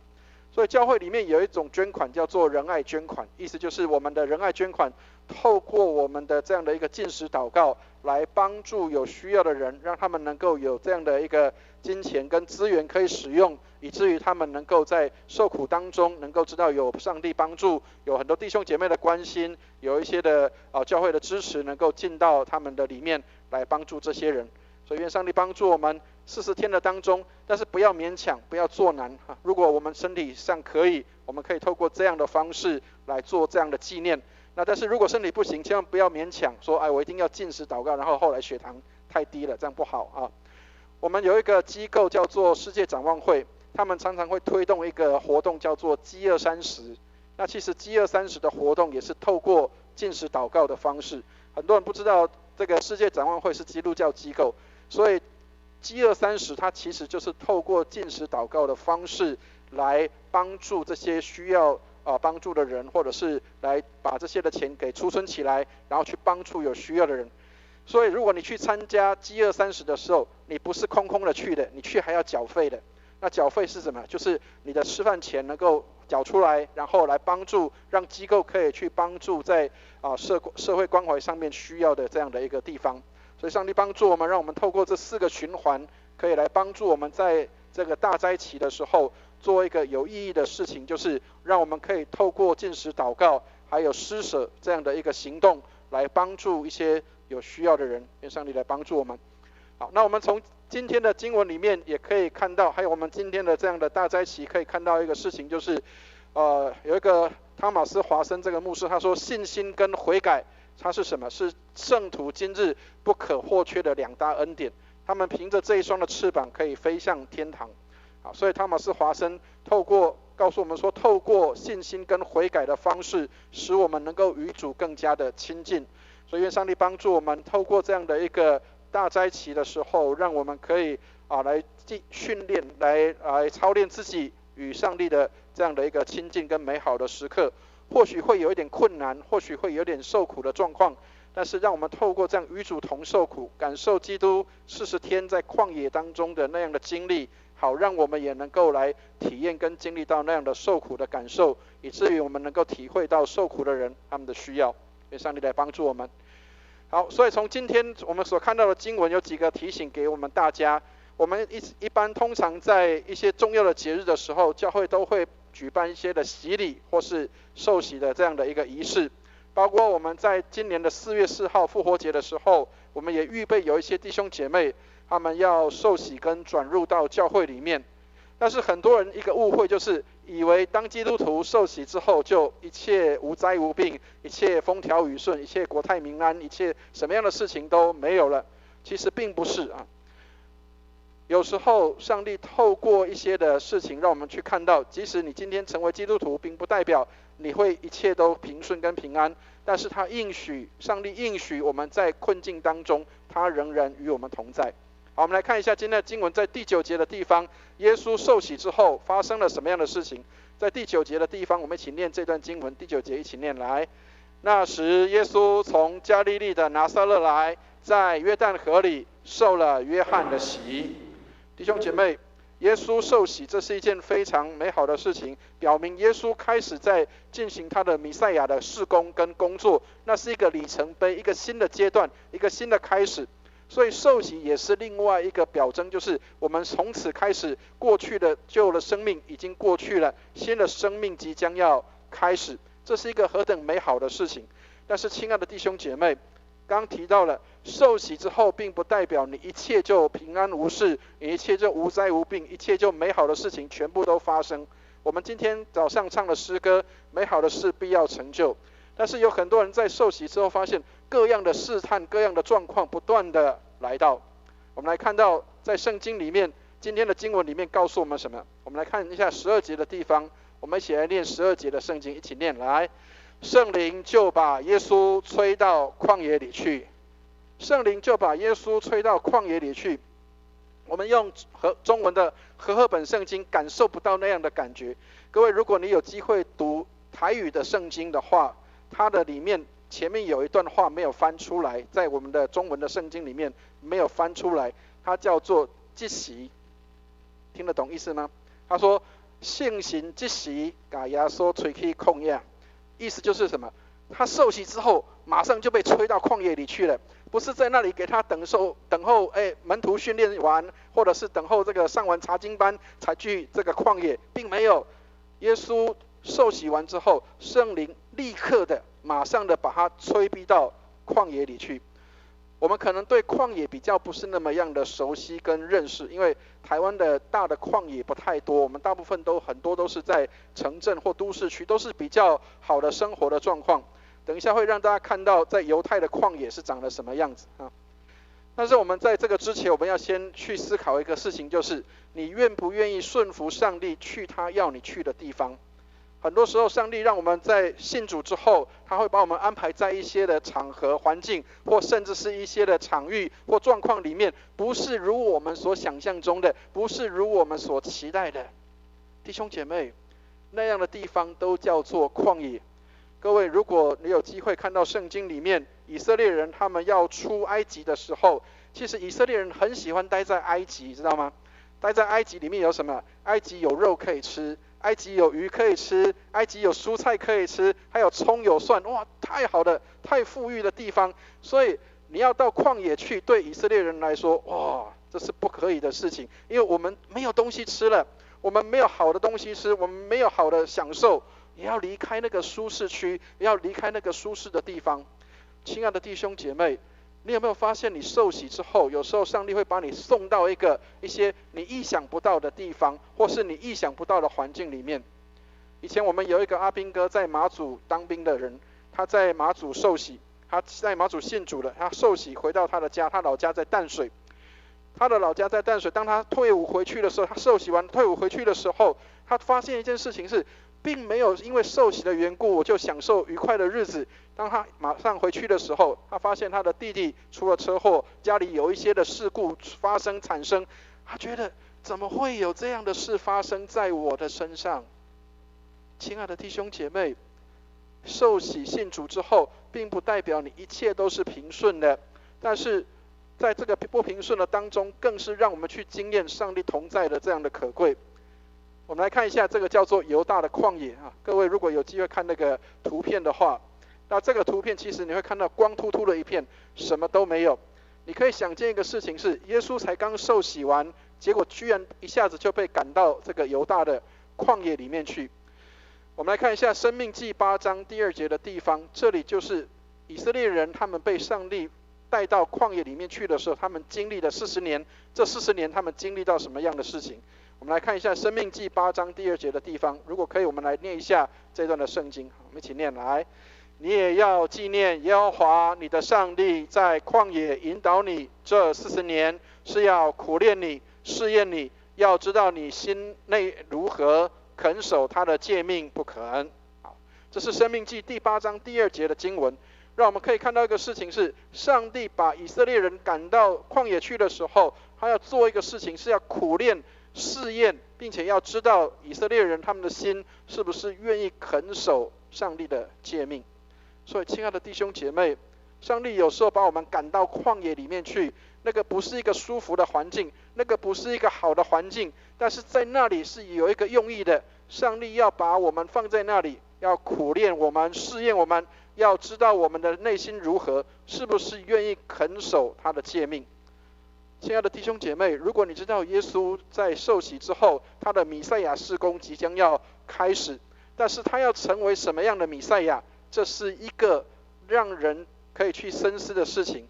所以教会里面有一种捐款叫做仁爱捐款，意思就是我们的仁爱捐款透过我们的这样的一个禁食祷告来帮助有需要的人，让他们能够有这样的一个金钱跟资源可以使用，以至于他们能够在受苦当中能够知道有上帝帮助，有很多弟兄姐妹的关心，有一些的教会的支持能够进到他们的里面来帮助这些人。所以愿上帝帮助我们40天的当中，但是不要勉强，不要做难。如果我们身体上可以，我们可以透过这样的方式来做这样的纪念。那但是如果身体不行，千万不要勉强说，哎，我一定要禁食祷告，然后后来血糖太低了，这样不好啊。我们有一个机构叫做世界展望会，他们常常会推动一个活动叫做饥饿30。那其实饥饿30的活动也是透过禁食祷告的方式。很多人不知道这个世界展望会是基督教机构，所以饥饿30它其实就是透过禁食祷告的方式来帮助这些需要帮助的人，或者是来把这些的钱给储存起来，然后去帮助有需要的人。所以如果你去参加饥饿30的时候，你不是空空的去的，你去还要缴费的。那缴费是什么？就是你的吃饭钱能够缴出来，然后来帮助让机构可以去帮助在社会关怀上面需要的这样的一个地方。所以上帝帮助我们，让我们透过这4个循环，可以来帮助我们在这个大灾期的时候做一个有意义的事情，就是让我们可以透过禁食祷告还有施舍这样的一个行动来帮助一些有需要的人。愿上帝来帮助我们。好，那我们从今天的经文里面也可以看到，还有我们今天的这样的大灾期可以看到一个事情，就是有一个汤马斯华森这个牧师，他说信心跟悔改它是什么？是圣徒今日不可或缺的2大恩典。他们凭着这一双的翅膀可以飞向天堂。好，所以汤马斯华森告诉我们说，透过信心跟悔改的方式，使我们能够与主更加的亲近。所以愿上帝帮助我们，透过这样的一个大灾期的时候，让我们可以来训练，来操练自己与上帝的这样的一个亲近跟美好的时刻。或许会有一点困难，或许会有点受苦的状况，但是让我们透过这样与主同受苦，感受基督40天在旷野当中的那样的经历，好让我们也能够来体验跟经历到那样的受苦的感受，以至于我们能够体会到受苦的人他们的需要。愿上帝来帮助我们。好，所以从今天我们所看到的经文有几个提醒给我们大家。我们一般通常在一些重要的节日的时候，教会都会举办一些的洗礼或是受洗的这样的一个仪式。包括我们在今年的4月4号复活节的时候，我们也预备有一些弟兄姐妹他们要受洗跟转入到教会里面。但是很多人一个误会，就是以为当基督徒受洗之后就一切无灾无病，一切风调雨顺，一切国泰民安，一切什么样的事情都没有了。其实并不是啊。有时候上帝透过一些的事情让我们去看到，即使你今天成为基督徒，并不代表你会一切都平顺跟平安，但是上帝应许我们在困境当中，他仍然与我们同在。好，我们来看一下今天的经文，在第9节的地方，耶稣受洗之后发生了什么样的事情。在第9节的地方，我们一起念这段经文。第9节一起念来。那时耶稣从加利利的拿撒勒来，在约旦河里受了约翰的洗。弟兄姐妹，耶稣受洗，这是一件非常美好的事情，表明耶稣开始在进行他的弥赛亚的事工跟工作，那是一个里程碑，一个新的阶段，一个新的开始。所以受洗也是另外一个表征，就是我们从此开始，过去的旧的生命已经过去了，新的生命即将要开始，这是一个何等美好的事情。但是亲爱的弟兄姐妹，刚提到了受洗之后并不代表你一切就平安无事，你一切就无灾无病，一切就美好的事情全部都发生。我们今天早上唱的诗歌，美好的事必要成就，但是有很多人在受洗之后发现各样的试探，各样的状况不断的来到。我们来看到在圣经里面，今天的经文里面告诉我们什么？我们来看一下12节的地方，我们一起来念12节的圣经，一起念来。圣灵就把耶稣吹到旷野里去。圣灵就把耶稣吹到旷野里去。我们用中文的和合本圣经感受不到那样的感觉。各位，如果你有机会读台语的圣经的话，它的里面前面有一段话没有翻出来，在我们的中文的圣经里面没有翻出来，它叫做即席。听得懂意思吗？他说圣神即时把耶稣吹去旷野，意思就是什么？他受洗之后，马上就被吹到旷野里去了，不是在那里给他等候门徒训练完，或者是等候这个上完查经班才去这个旷野，并没有。耶稣受洗完之后，圣灵立刻的、马上的把他吹逼到旷野里去。我们可能对旷野比较不是那么样的熟悉跟认识，因为台湾的大的旷野不太多，我们大部分很多都是在城镇或都市区，都是比较好的生活的状况。等一下会让大家看到在犹太的旷野是长得什么样子啊。但是我们在这个之前，我们要先去思考一个事情，就是你愿不愿意顺服上帝去他要你去的地方。很多时候上帝让我们在信主之后，他会把我们安排在一些的场合环境，或甚至是一些的场域或状况里面，不是如我们所想象中的，不是如我们所期待的。弟兄姐妹，那样的地方都叫做旷野。各位，如果你有机会看到圣经里面以色列人他们要出埃及的时候，其实以色列人很喜欢待在埃及，知道吗？待在埃及里面有什么？埃及有肉可以吃，埃及有鱼可以吃，埃及有蔬菜可以吃，还有葱有蒜，哇，太好的，太富裕的地方。所以你要到旷野去，对以色列人来说，哇，这是不可以的事情，因为我们没有东西吃了，我们没有好的东西吃，我们没有好的享受，也要离开那个舒适区，也要离开那个舒适的地方。亲爱的弟兄姐妹，你有没有发现，你受洗之后，有时候上帝会把你送到一些你意想不到的地方，或是你意想不到的环境里面。以前我们有一个阿兵哥在马祖当兵的人，他在马祖受洗，他在马祖信主了，他受洗回到他的家，他老家在淡水。他的老家在淡水，当他退伍回去的时候，他受洗完退伍回去的时候，他发现一件事情是，并没有因为受洗的缘故，我就享受愉快的日子。当他马上回去的时候，他发现他的弟弟出了车祸，家里有一些的事故产生，他觉得怎么会有这样的事发生在我的身上？亲爱的弟兄姐妹，受洗信主之后，并不代表你一切都是平顺的，但是在这个不平顺的当中，更是让我们去经验上帝同在的这样的可贵。我们来看一下这个叫做犹大的旷野啊，各位如果有机会看那个图片的话，那这个图片其实你会看到光秃秃的一片，什么都没有。你可以想见一个事情是，耶稣才刚受洗完，结果居然一下子就被赶到这个犹大的旷野里面去。我们来看一下申命记8章第2节的地方，这里就是以色列人他们被上帝带到旷野里面去的时候，他们经历了40年，这40年他们经历到什么样的事情？我们来看一下申命记8章第2节的地方，如果可以我们来念一下这段的圣经，我们一起念来。你也要纪念耶和华你的上帝在旷野引导你这40年，是要苦练你，试验你，要知道你心内如何，肯守他的诫命不肯。好，这是申命记第8章第2节的经文，让我们可以看到一个事情是，上帝把以色列人赶到旷野去的时候，他要做一个事情，是要苦练试验，并且要知道以色列人他们的心是不是愿意肯守上帝的诫命。所以亲爱的弟兄姐妹，上帝有时候把我们赶到旷野里面去，那个不是一个舒服的环境，那个不是一个好的环境，但是在那里是有一个用意的。上帝要把我们放在那里，要苦练我们，试验我们，要知道我们的内心如何，是不是愿意肯守他的诫命。亲爱的弟兄姐妹，如果你知道耶稣在受洗之后，他的弥赛亚事工即将要开始，但是他要成为什么样的弥赛亚，这是一个让人可以去深思的事情。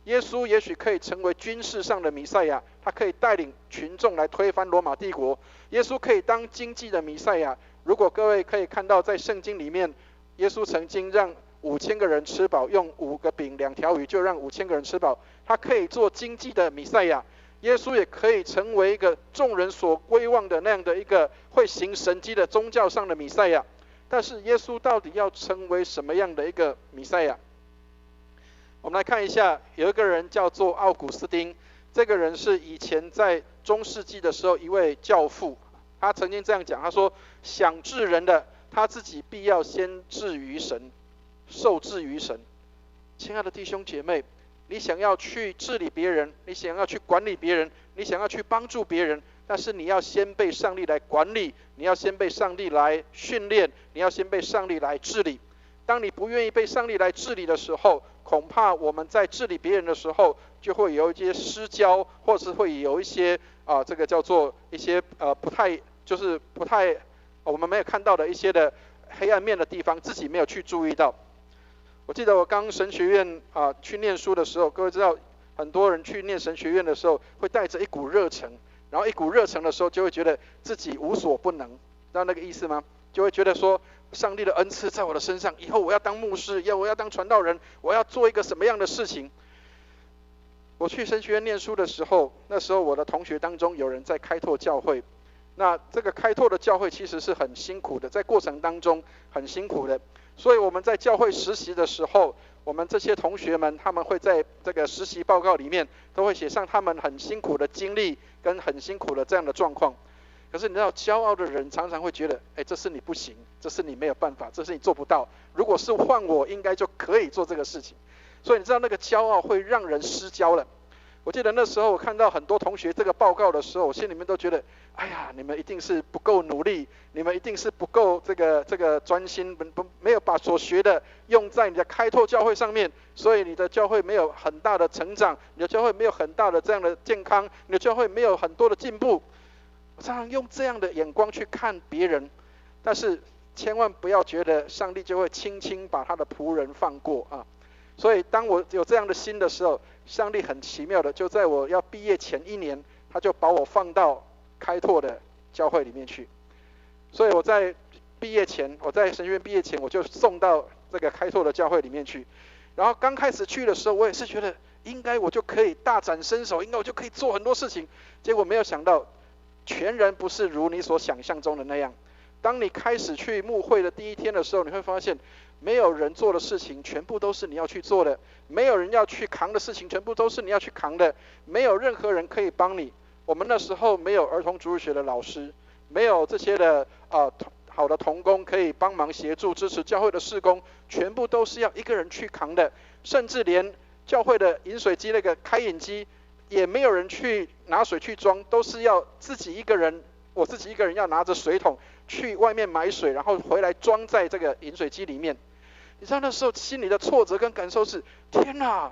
耶稣也许可以成为军事上的弥赛亚，他可以带领群众来推翻罗马帝国。耶稣可以当经济的弥赛亚。如果各位可以看到在圣经里面，耶稣曾经让5000个人吃饱，用5个饼2条鱼就让5000个人吃饱，他可以做经济的弥赛亚。耶稣也可以成为一个众人所归望的那样的一个会行神迹的宗教上的弥赛亚。但是耶稣到底要成为什么样的一个弥赛亚？我们来看一下，有一个人叫做奥古斯丁，这个人是以前在中世纪的时候一位教父，他曾经这样讲，他说想治人的，他自己必要先治于神，受制于神。亲爱的弟兄姐妹，你想要去治理别人，你想要去管理别人，你想要去帮助别人，但是你要先被上帝来管理，你要先被上帝来训练，你要先被上帝来治理。当你不愿意被上帝来治理的时候，恐怕我们在治理别人的时候，就会有一些失焦，或是会有一些这个叫做一些不太我们没有看到的一些的黑暗面的地方，自己没有去注意到。我记得我刚神学院去念书的时候，各位知道很多人去念神学院的时候会带着一股热忱，然后一股热忱的时候就会觉得自己无所不能，知道那个意思吗？就会觉得说上帝的恩赐在我的身上，以后我要当牧师，我要当传道人，我要做一个什么样的事情。我去神学院念书的时候，那时候我的同学当中有人在开拓教会，那这个开拓的教会其实是很辛苦的，在过程当中很辛苦的，所以我们在教会实习的时候，我们这些同学们他们会在这个实习报告里面都会写上他们很辛苦的经历跟很辛苦的这样的状况。可是你知道，骄傲的人常常会觉得，这是你不行，这是你没有办法，这是你做不到，如果是换我应该就可以做这个事情。所以你知道那个骄傲会让人失焦了。我记得那时候我看到很多同学这个报告的时候，我心里面都觉得，你们一定是不够努力，你们一定是不够这个专心，没有把所学的用在你的开拓教会上面，所以你的教会没有很大的成长，你的教会没有很大的这样的健康，你的教会没有很多的进步。我常常用这样的眼光去看别人，但是千万不要觉得上帝就会轻轻把他的仆人放过啊！所以当我有这样的心的时候，上帝很奇妙的就在我要毕业前1年，他就把我放到开拓的教会里面去。所以我在毕业前，我在神学院毕业前，我就送到这个开拓的教会里面去。然后刚开始去的时候，我也是觉得应该我就可以大展身手，应该我就可以做很多事情。结果没有想到，全然不是如你所想象中的那样。当你开始去牧会的第1天的时候，你会发现没有人做的事情全部都是你要去做的，没有人要去扛的事情全部都是你要去扛的，没有任何人可以帮你。我们那时候没有儿童主日学的老师，没有这些的好的同工可以帮忙协助支持教会的事工，全部都是要一个人去扛的。甚至连教会的饮水机那个开饮机也没有人去拿水去装，都是要自己一个人，我自己一个人要拿着水桶去外面买水，然后回来装在这个饮水机里面。你知道那时候心里的挫折跟感受是：天哪，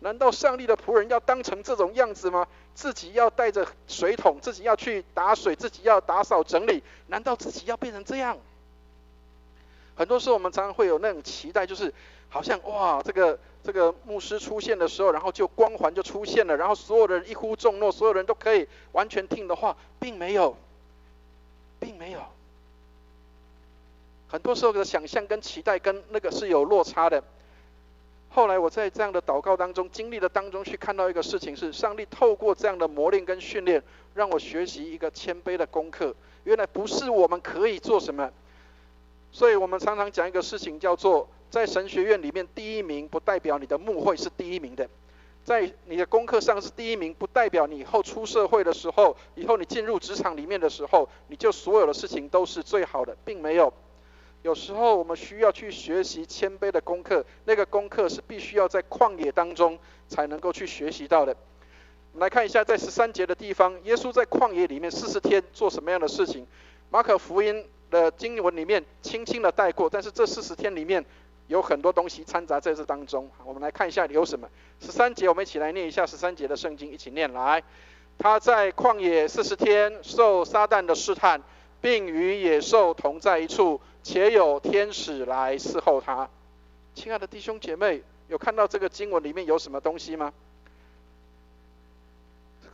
难道上帝的仆人要当成这种样子吗？自己要带着水桶，自己要去打水，自己要打扫整理，难道自己要变成这样？很多时候我们常常会有那种期待，就是好像哇，这个牧师出现的时候，然后就光环就出现了，然后所有的人一呼众诺，所有人都可以完全听的话，并没有。很多时候的想象跟期待跟那个是有落差的。后来我在这样的祷告当中，经历的当中去看到一个事情是，上帝透过这样的磨练跟训练，让我学习一个谦卑的功课。原来不是我们可以做什么，所以我们常常讲一个事情，叫做在神学院里面第1名不代表你的牧会是第1名的，在你的功课上是第1名，不代表你以后出社会的时候，以后你进入职场里面的时候，你就所有的事情都是最好的，并没有。有时候我们需要去学习谦卑的功课，那个功课是必须要在旷野当中才能够去学习到的。我们来看一下在13节的地方，耶稣在旷野里面40天做什么样的事情。马可福音的经文里面轻轻的带过，但是这40天里面有很多东西掺杂在这当中。我们来看一下有什么。13节我们一起来念一下13节的圣经，一起念来。他在旷野40天受撒旦的试探，并与野兽同在一处，且有天使来伺候他。亲爱的弟兄姐妹，有看到这个经文里面有什么东西吗？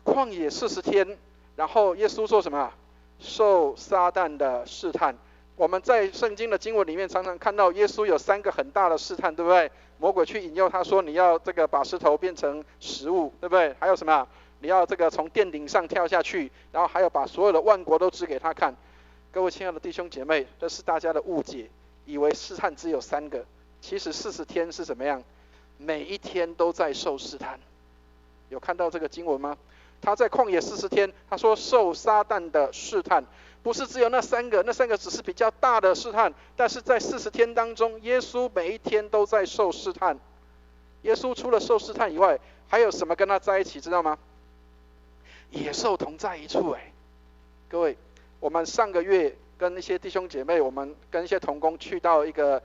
旷野40天，然后耶稣做什么？受撒旦的试探。我们在圣经的经文里面常常看到耶稣有3个很大的试探，对不对？魔鬼去引诱他说，你要这个把石头变成食物，对不对？还有什么？你要这个从殿顶上跳下去，然后还有把所有的万国都指给他看。各位亲爱的弟兄姐妹，这是大家的误解，以为试探只有3个，其实40天是怎么样？每一天都在受试探。有看到这个经文吗？他在旷野40天，他说受撒旦的试探，不是只有那3个，那3个只是比较大的试探，但是在40天当中，耶稣每一天都在受试探。耶稣除了受试探以外，还有什么跟他在一起，知道吗？野兽同在一处。各位，我们上个月跟一些弟兄姐妹，我们跟一些同工去到一个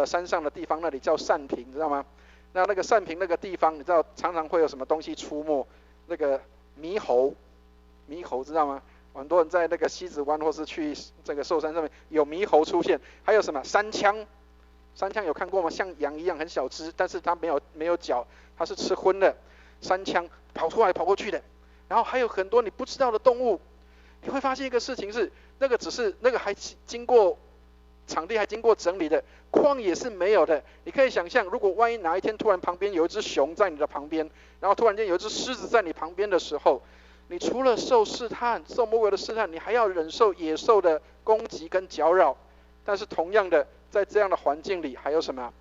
山上的地方，那里叫善平，知道吗？那个善平那个地方，你知道常常会有什么东西出没？那个猕猴知道吗？很多人在那个西子湾或是去这个寿山上面有猕猴出现，还有什么山羌有看过吗？像羊一样很小只，但是它没有脚，它是吃荤的。山羌跑出来跑过去的，然后还有很多你不知道的动物。你会发现一个事情是，那个还经过场地还经过整理的，旷野是没有的。你可以想象，如果万一哪一天突然旁边有一只熊在你的旁边，然后突然间有一只狮子在你旁边的时候，你除了受魔鬼的试探，你还要忍受野兽的攻击跟搅扰。但是同样的，在这样的环境里，还有什么？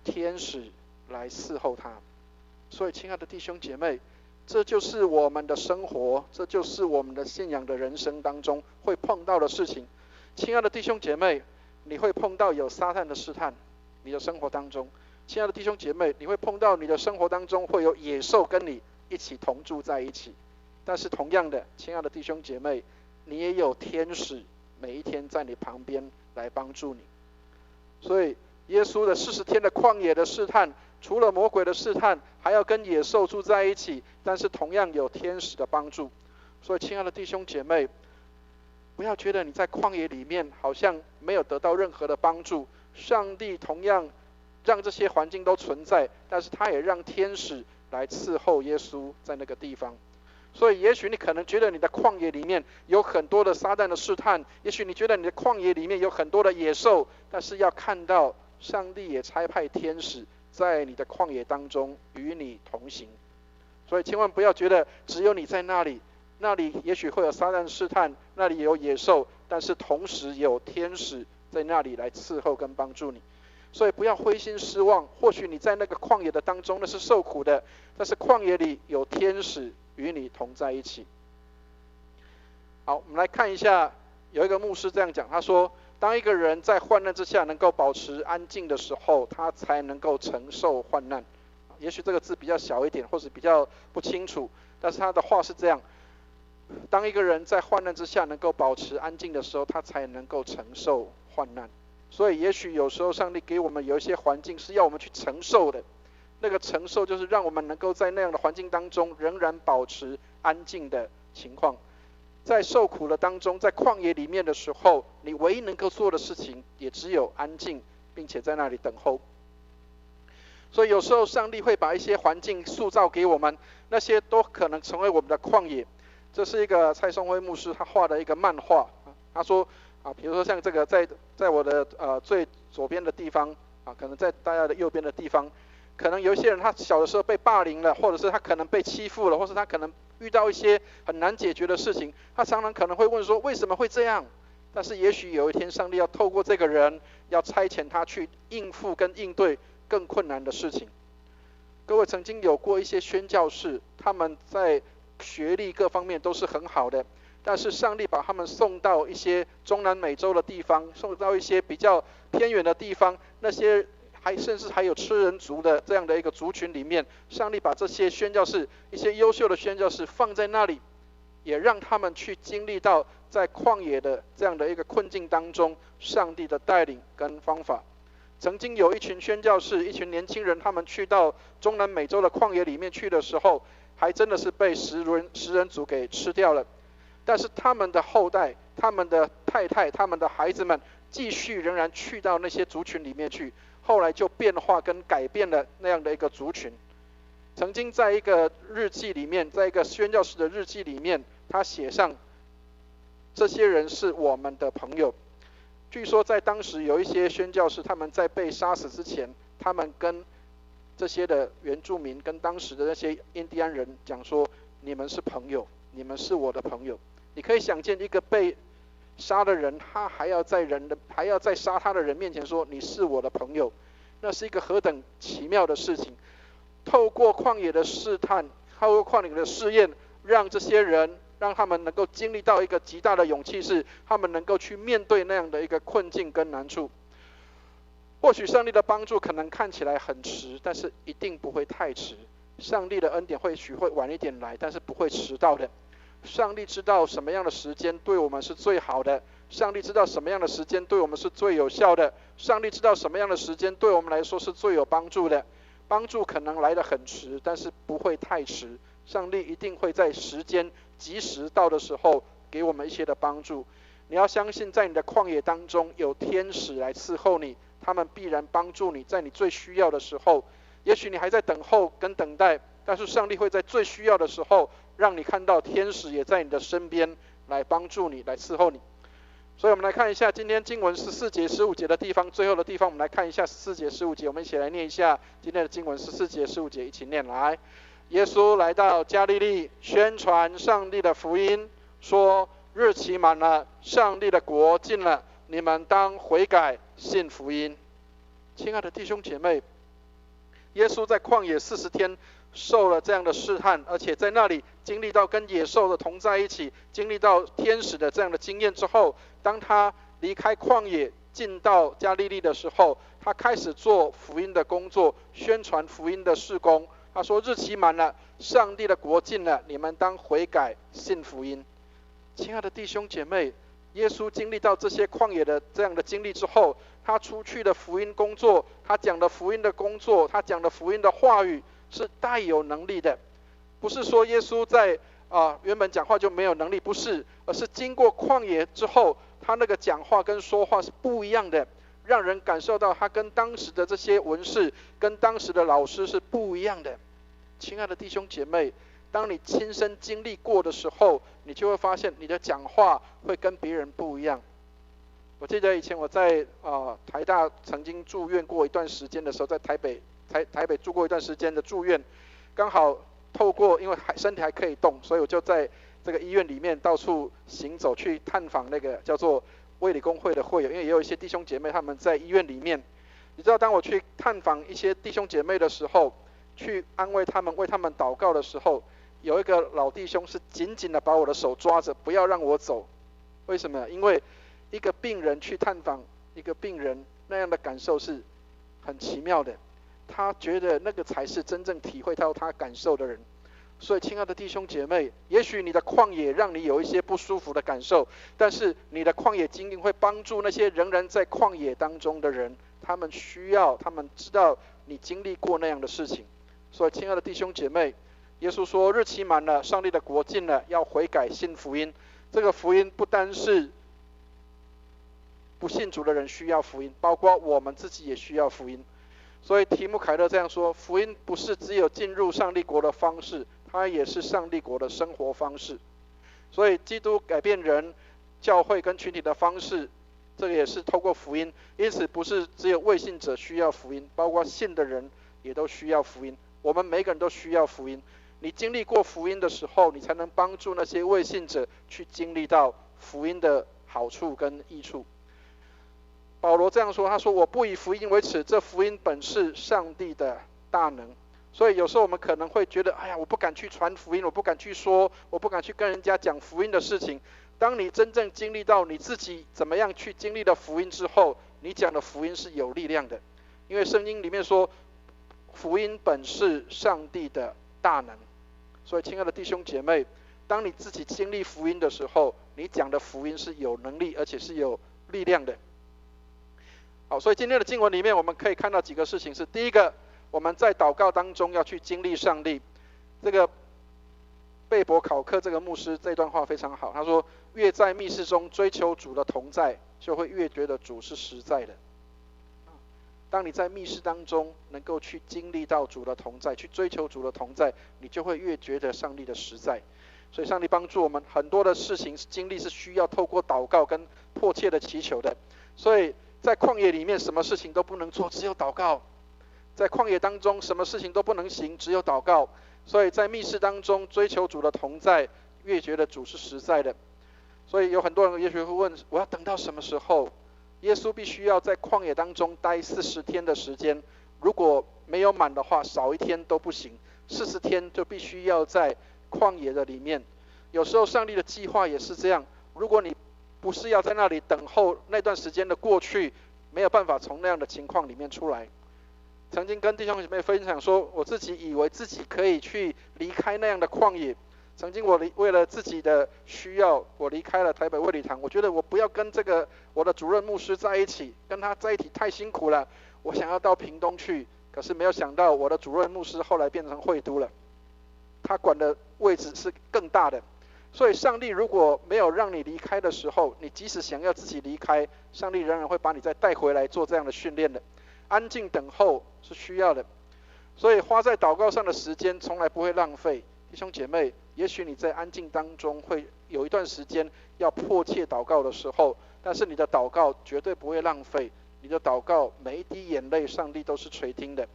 天使来伺候他。所以，亲爱的弟兄姐妹，这就是我们的生活，这就是我们的信仰的人生当中会碰到的事情。亲爱的弟兄姐妹，你会碰到有撒旦的试探，你的生活当中。亲爱的弟兄姐妹，你会碰到你的生活当中会有野兽跟你一起同住在一起。但是同样的，亲爱的弟兄姐妹，你也有天使每一天在你旁边来帮助你。所以耶稣的40天的旷野的试探，除了魔鬼的试探，还要跟野兽住在一起，但是同样有天使的帮助。所以亲爱的弟兄姐妹，不要觉得你在旷野里面好像没有得到任何的帮助，上帝同样让这些环境都存在，但是他也让天使来伺候耶稣在那个地方。所以也许你可能觉得你的旷野里面有很多的撒旦的试探，也许你觉得你的旷野里面有很多的野兽，但是要看到上帝也差派天使在你的旷野当中与你同行。所以千万不要觉得只有你在那里也许会有撒旦的试探，那里有野兽，但是同时有天使在那里来伺候跟帮助你。所以不要灰心失望，或许你在那个旷野的当中那是受苦的，但是旷野里有天使与你同在一起。好，我们来看一下，有一个牧师这样讲，他说，当一个人在患难之下能够保持安静的时候，他才能够承受患难。也许这个字比较小一点，或是比较不清楚，但是他的话是这样，当一个人在患难之下能够保持安静的时候，他才能够承受患难。所以也许有时候上帝给我们有一些环境是要我们去承受的，那个承受就是让我们能够在那样的环境当中仍然保持安静的情况。在受苦的当中，在旷野里面的时候，你唯一能够做的事情也只有安静，并且在那里等候。所以有时候上帝会把一些环境塑造给我们，那些都可能成为我们的旷野。这是一个蔡松辉牧师他画的一个漫画，他说比如说像这个在我的最左边的地方可能在大家的右边的地方，可能有一些人他小的时候被霸凌了，或者是他可能被欺负了，或是他可能遇到一些很难解决的事情，他常常可能会问说为什么会这样？但是也许有一天上帝要透过这个人，要差遣他去应付跟应对更困难的事情。各位曾经有过一些宣教士，他们在学历各方面都是很好的，但是上帝把他们送到一些中南美洲的地方，送到一些比较偏远的地方，那些甚至还有吃人族的这样的一个族群里面，上帝把这些宣教士，一些优秀的宣教士放在那里，也让他们去经历到在旷野的这样的一个困境当中，上帝的带领跟方法。曾经有一群宣教士，一群年轻人，他们去到中南美洲的旷野里面去的时候，还真的是被食人族给吃掉了。但是他们的后代，他们的太太，他们的孩子们，继续仍然去到那些族群里面去，后来就变化跟改变了那样的一个族群。曾经在一个日记里面，在一个宣教士的日记里面，他写上这些人是我们的朋友。据说在当时有一些宣教士，他们在被杀死之前，他们跟这些的原住民跟当时的那些印第安人讲说，你们是朋友，你们是我的朋友。你可以想见一个被杀的人，他还要在杀他的人面前说你是我的朋友，那是一个何等奇妙的事情。透过旷野的试探，透过旷野的试验，让这些人，让他们能够经历到一个极大的勇气，是他们能够去面对那样的一个困境跟难处。或许上帝的帮助可能看起来很迟，但是一定不会太迟。上帝的恩典或许会晚一点来，但是不会迟到的。上帝知道什么样的时间对我们是最好的，上帝知道什么样的时间对我们是最有效的，上帝知道什么样的时间对我们来说是最有帮助的。帮助可能来得很迟，但是不会太迟。上帝一定会在时间及时到的时候给我们一些的帮助。你要相信，在你的旷野当中有天使来伺候你，他们必然帮助你，在你最需要的时候。也许你还在等候跟等待，但是上帝会在最需要的时候让你看到天使也在你的身边来帮助你，来伺候你。所以我们来看一下今天经文14节15节的地方，最后的地方我们来看一下14节15节，我们一起来念一下今天的经文14节15节，一起念来。耶稣来到加利利，宣传上帝的福音，说日期满了，上帝的国近了，你们当悔改信福音。亲爱的弟兄姐妹，耶稣在旷野40天受了这样的试探，而且在那里经历到跟野兽的同在一起，经历到天使的这样的经验之后，当他离开旷野进到加利利的时候，他开始做福音的工作，宣传福音的事工。他说日期满了，上帝的国近了，你们当悔改信福音。亲爱的弟兄姐妹，耶稣经历到这些旷野的这样的经历之后，他出去的福音工作，他讲的福音的工作，他讲的福音的话语是带有能力的。不是说耶稣在原本讲话就没有能力，不是，而是经过旷野之后，他那个讲话跟说话是不一样的，让人感受到他跟当时的这些文士跟当时的老师是不一样的。亲爱的弟兄姐妹，当你亲身经历过的时候，你就会发现你的讲话会跟别人不一样。我记得以前我在台大曾经住院过一段时间的时候，在台北住过一段时间的住院，刚好透过因为身体还可以动，所以我就在这个医院里面到处行走，去探访那个叫做卫理公会的会友，因为也有一些弟兄姐妹他们在医院里面。你知道，当我去探访一些弟兄姐妹的时候，去安慰他们、为他们祷告的时候，有一个老弟兄是紧紧的把我的手抓着，不要让我走。为什么？因为一个病人去探访一个病人，那样的感受是很奇妙的。他觉得那个才是真正体会到他感受的人。所以亲爱的弟兄姐妹，也许你的旷野让你有一些不舒服的感受，但是你的旷野经历会帮助那些仍然在旷野当中的人，他们知道你经历过那样的事情。所以亲爱的弟兄姐妹，耶稣说日期满了，上帝的国近了，要悔改信福音。这个福音不单是不信主的人需要福音，包括我们自己也需要福音。所以提姆凯勒这样说，福音不是只有进入上帝国的方式，它也是上帝国的生活方式。所以基督改变人、教会跟群体的方式，这个也是透过福音。因此不是只有未信者需要福音，包括信的人也都需要福音。我们每个人都需要福音。你经历过福音的时候，你才能帮助那些未信者去经历到福音的好处跟益处。保罗这样说，他说我不以福音为耻，这福音本是上帝的大能。所以有时候我们可能会觉得，哎呀，我不敢去传福音，我不敢去说，我不敢去跟人家讲福音的事情。当你真正经历到你自己怎么样去经历了福音之后，你讲的福音是有力量的。因为圣经里面说福音本是上帝的大能。所以亲爱的弟兄姐妹，当你自己经历福音的时候，你讲的福音是有能力而且是有力量的。好，所以今天的经文里面我们可以看到几个事情，是第一个，我们在祷告当中要去经历上帝。这个贝伯考克这个牧师这段话非常好，他说越在密室中追求主的同在，就会越觉得主是实在的。当你在密室当中能够去经历到主的同在，去追求主的同在，你就会越觉得上帝的实在。所以上帝帮助我们很多的事情经历是需要透过祷告跟迫切的祈求的。所以在旷野里面什么事情都不能做，只有祷告。在旷野当中什么事情都不能行，只有祷告。所以在密室当中追求主的同在，越觉得主是实在的。所以有很多人也许会问，我要等到什么时候？耶稣必须要在旷野当中待40天的时间，如果没有满的话，少一天都不行。40天就必须要在旷野的里面。有时候上帝的计划也是这样，如果你不是要在那里等候那段时间的过去，没有办法从那样的情况里面出来。曾经跟弟兄姐妹分享说，我自己以为自己可以去离开那样的旷野，曾经我为了自己的需要，我离开了台北卫理堂。我觉得我不要跟这个我的主任牧师在一起，跟他在一起太辛苦了。我想要到屏东去，可是没有想到我的主任牧师后来变成会督了，他管的位置是更大的。所以上帝如果没有让你离开的时候，你即使想要自己离开，上帝仍然会把你再带回来做这样的训练的。安静等候是需要的，所以花在祷告上的时间从来不会浪费。弟兄姐妹，也许你在安静当中会有一段时间要迫切祷告的时候，但是你的祷告绝对不会浪费，你的祷告每一滴眼泪上帝都是垂听的。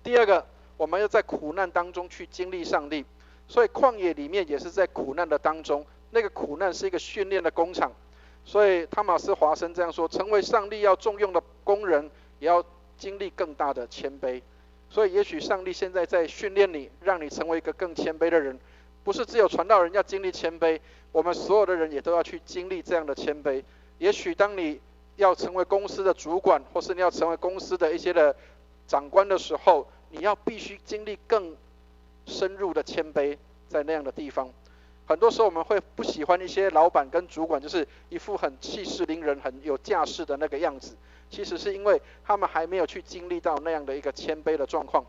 第二个，我们要在苦难当中去经历上帝，所以旷野里面也是在苦难的当中，那个苦难是一个训练的工厂。所以汤马斯·华生这样说，成为上帝要重用的工人，也要经历更大的谦卑。所以也许上帝现在在训练你，让你成为一个更谦卑的人。不是只有传道人要经历谦卑，我们所有的人也都要去经历这样的谦卑。也许当你要成为公司的主管，或是你要成为公司的一些的长官的时候，你要必须经历更深入的谦卑，在那样的地方。很多时候我们会不喜欢一些老板跟主管，就是一副很气势凌人、很有架势的那个样子，其实是因为他们还没有去经历到那样的一个谦卑的状况。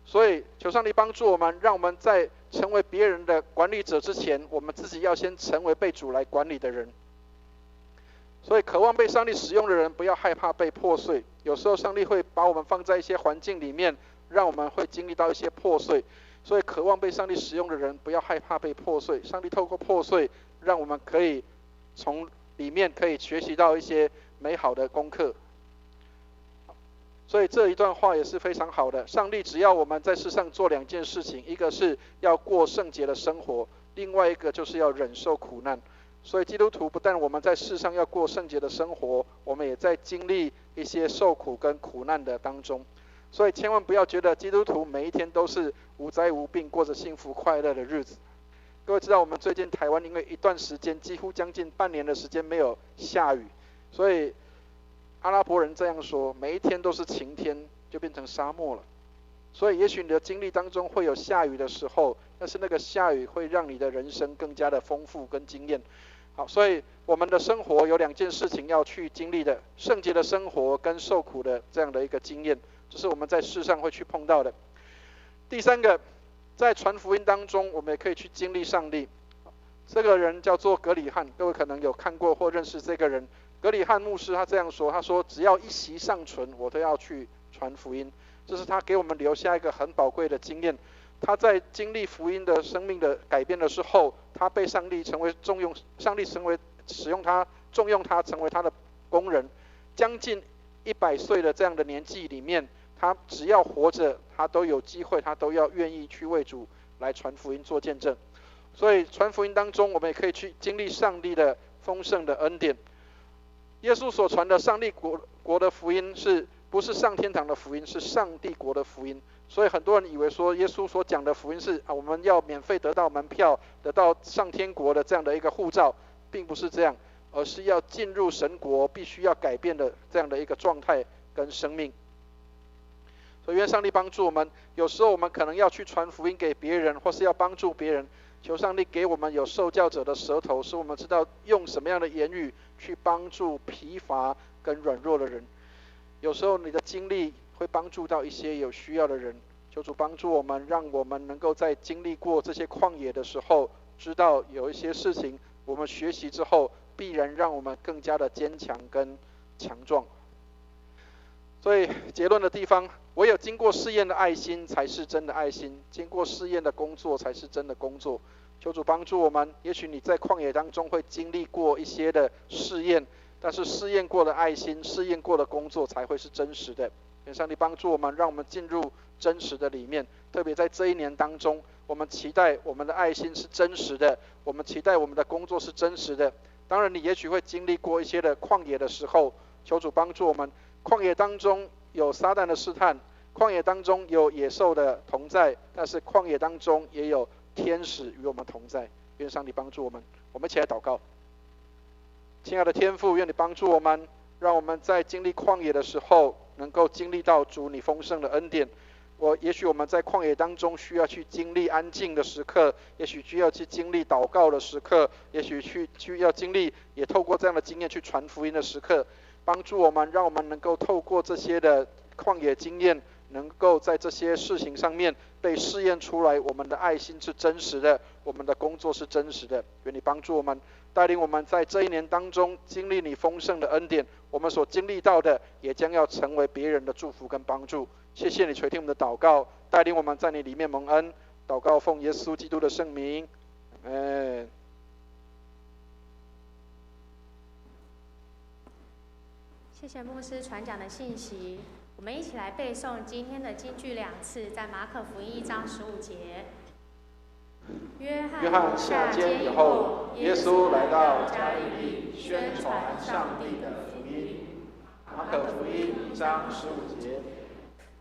所以求上帝帮助我们，让我们在成为别人的管理者之前，我们自己要先成为被主来管理的人。所以渴望被上帝使用的人，不要害怕被破碎。有时候上帝会把我们放在一些环境里面，让我们会经历到一些破碎。所以渴望被上帝使用的人，不要害怕被破碎。上帝透过破碎，让我们可以从里面可以学习到一些美好的功课。所以这一段话也是非常好的。上帝只要我们在世上做两件事情，一个是要过圣洁的生活，另外一个就是要忍受苦难。所以基督徒不但我们在世上要过圣洁的生活，我们也在经历一些受苦跟苦难的当中。所以千万不要觉得基督徒每一天都是无灾无病，过着幸福快乐的日子。各位知道我们最近台湾因为一段时间几乎将近半年的时间没有下雨，所以阿拉伯人这样说，每一天都是晴天就变成沙漠了。所以也许你的经历当中会有下雨的时候，但是那个下雨会让你的人生更加的丰富跟经验。好，所以我们的生活有两件事情要去经历的，圣洁的生活跟受苦的这样的一个经验，这是我们在世上会去碰到的。第三个，在传福音当中，我们也可以去经历上帝。这个人叫做格里汉，各位可能有看过或认识这个人。格里汉牧师他这样说，他说只要一息尚存，我都要去传福音。这是他给我们留下一个很宝贵的经验。他在经历福音的生命的改变的时候，他被上帝重用，上帝使用他，重用他成为他的工人。将近100岁的这样的年纪里面，他只要活着，他都有机会，他都要愿意去为主来传福音做见证。所以传福音当中，我们也可以去经历上帝的丰盛的恩典。耶稣所传的上帝国的福音不是上天堂的福音，是上帝国的福音。所以很多人以为说耶稣所讲的福音是我们要免费得到门票，得到上天国的这样的一个护照，并不是这样，而是要进入神国必须要改变的这样的一个状态跟生命。所以愿上帝帮助我们，有时候我们可能要去传福音给别人，或是要帮助别人，求上帝给我们有受教者的舌头，使我们知道用什么样的言语去帮助疲乏跟软弱的人。有时候你的经历会帮助到一些有需要的人，求主帮助我们，让我们能够在经历过这些旷野的时候，知道有一些事情我们学习之后，必然让我们更加的坚强跟强壮。所以结论的地方，唯有经过试验的爱心才是真的爱心，经过试验的工作才是真的工作。求主帮助我们，也许你在旷野当中会经历过一些的试验，但是试验过的爱心，试验过的工作才会是真实的。愿上帝帮助我们，让我们进入真实的里面。特别在这一年当中，我们期待我们的爱心是真实的，我们期待我们的工作是真实的。当然你也许会经历过一些的旷野的时候，求主帮助我们。旷野当中有撒旦的试探，旷野当中有野兽的同在，但是旷野当中也有天使与我们同在。愿上帝帮助我们，我们一起来祷告。亲爱的天父，愿你帮助我们，让我们在经历旷野的时候，能够经历到主你丰盛的恩典。也许我们在旷野当中需要去经历安静的时刻，也许需要去经历祷告的时刻，也许需要经历也透过这样的经验去传福音的时刻，帮助我们，让我们能够透过这些的旷野经验，能够在这些事情上面被试验出来，我们的爱心是真实的，我们的工作是真实的。愿你帮助我们，带领我们在这一年当中经历你丰盛的恩典，我们所经历到的也将要成为别人的祝福跟帮助。谢谢你垂听我们的祷告，带领我们在你里面蒙恩。祷告奉耶稣基督的圣名，阿们。谢谢牧师传讲的信息。我们一起来背诵今天的金句2次，在马可福音1章15节。约翰下监以后，耶稣来到加利利，宣传上帝的福音。马可福音1章15节。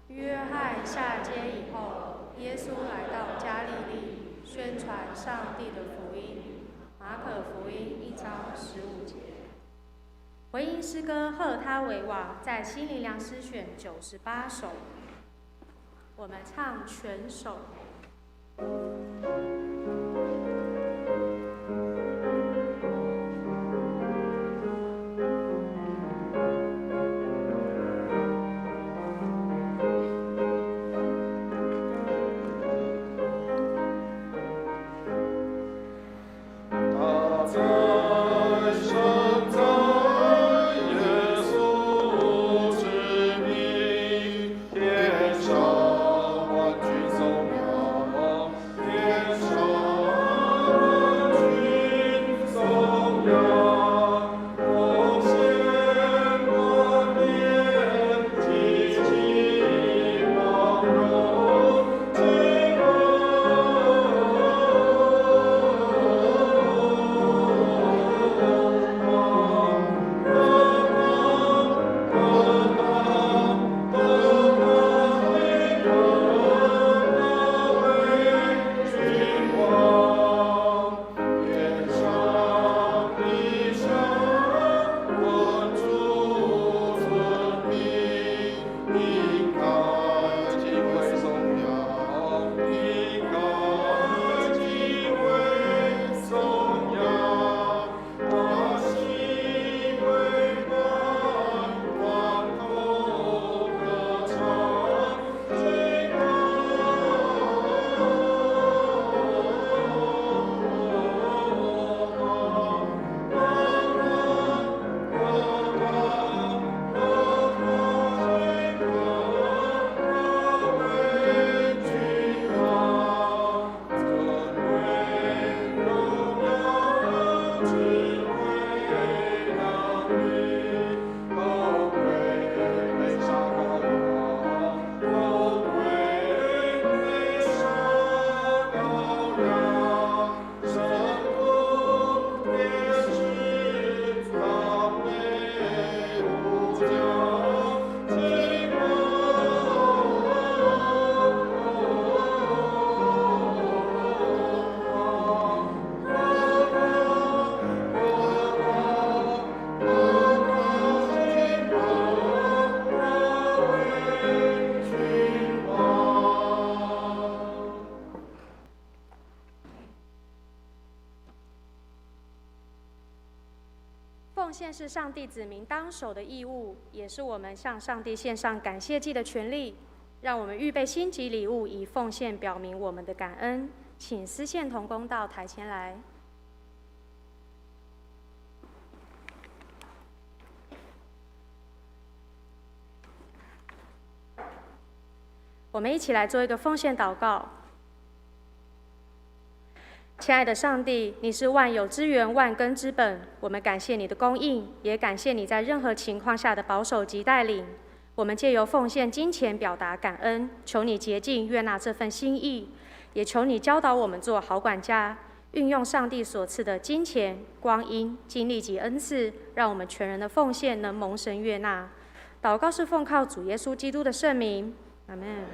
约翰下监以后，耶稣来到加利利，宣传上帝的福音。马可福音1章15节。回应诗歌贺他为王，在新灵粮诗选98首，我们唱全首。奉献是上帝子民当守的义务，也是我们向上帝献上感谢祭的权利。让我们预备心及礼物，以奉献表明我们的感恩。请司献同工到台前来。我们一起来做一个奉献祷告。亲爱的上帝，你是万有之源、万根之本。我们感谢你的供应，也感谢你在任何情况下的保守及带领。我们借由奉献金钱表达感恩，求你洁净悦纳这份心意，也求你教导我们做好管家，运用上帝所赐的金钱、光阴、精力及恩赐，让我们全人的奉献能蒙神悦纳。祷告是奉靠主耶稣基督的圣名，阿们。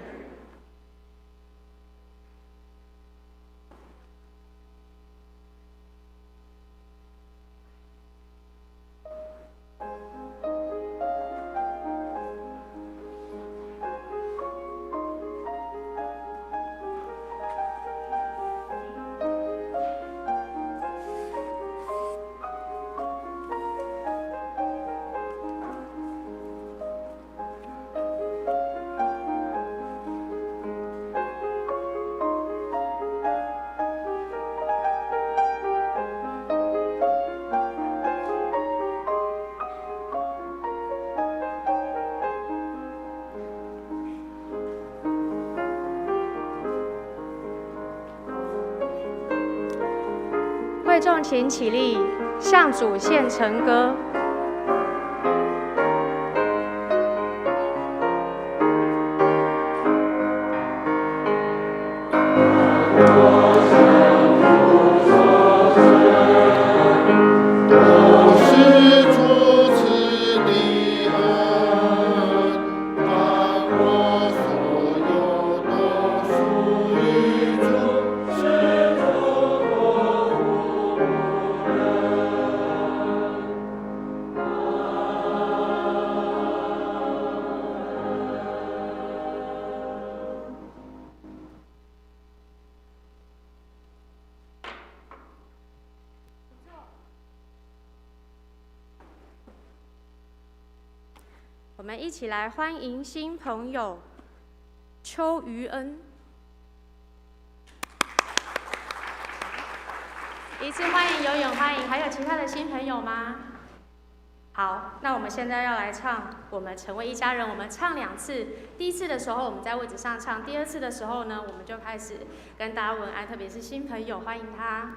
会众请起立，向主献陈歌。我们一起来欢迎新朋友邱于恩，一次欢迎，永远欢迎。还有其他的新朋友吗？好，那我们现在要来唱《我们成为一家人》，我们唱2次。第一次的时候我们在位置上唱，第2次的时候呢，我们就开始跟大家问安，特别是新朋友，欢迎他。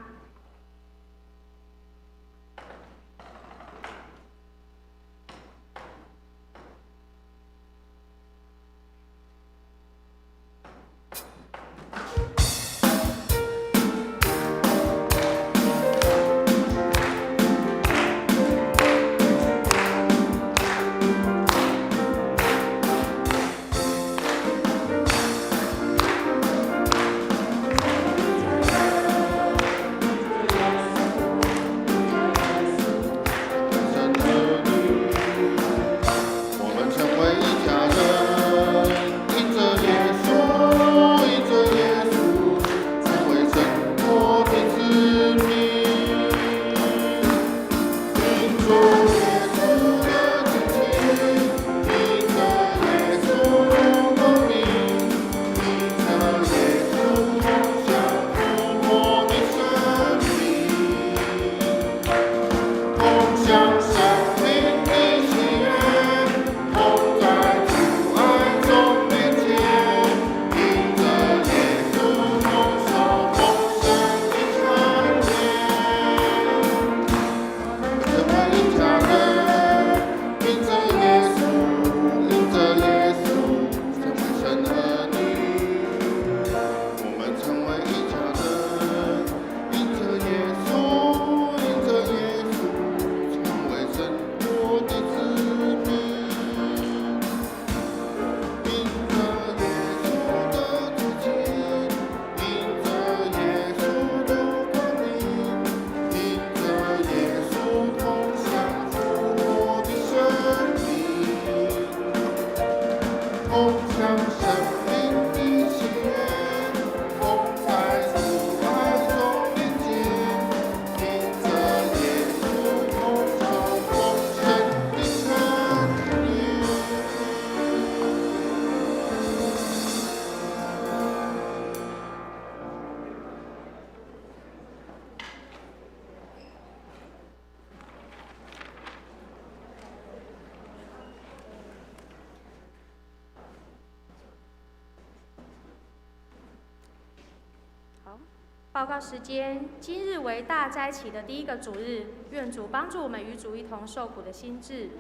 报告时间，今日为大斋期的第1个主日，愿主帮助我们与主一同受苦的心志。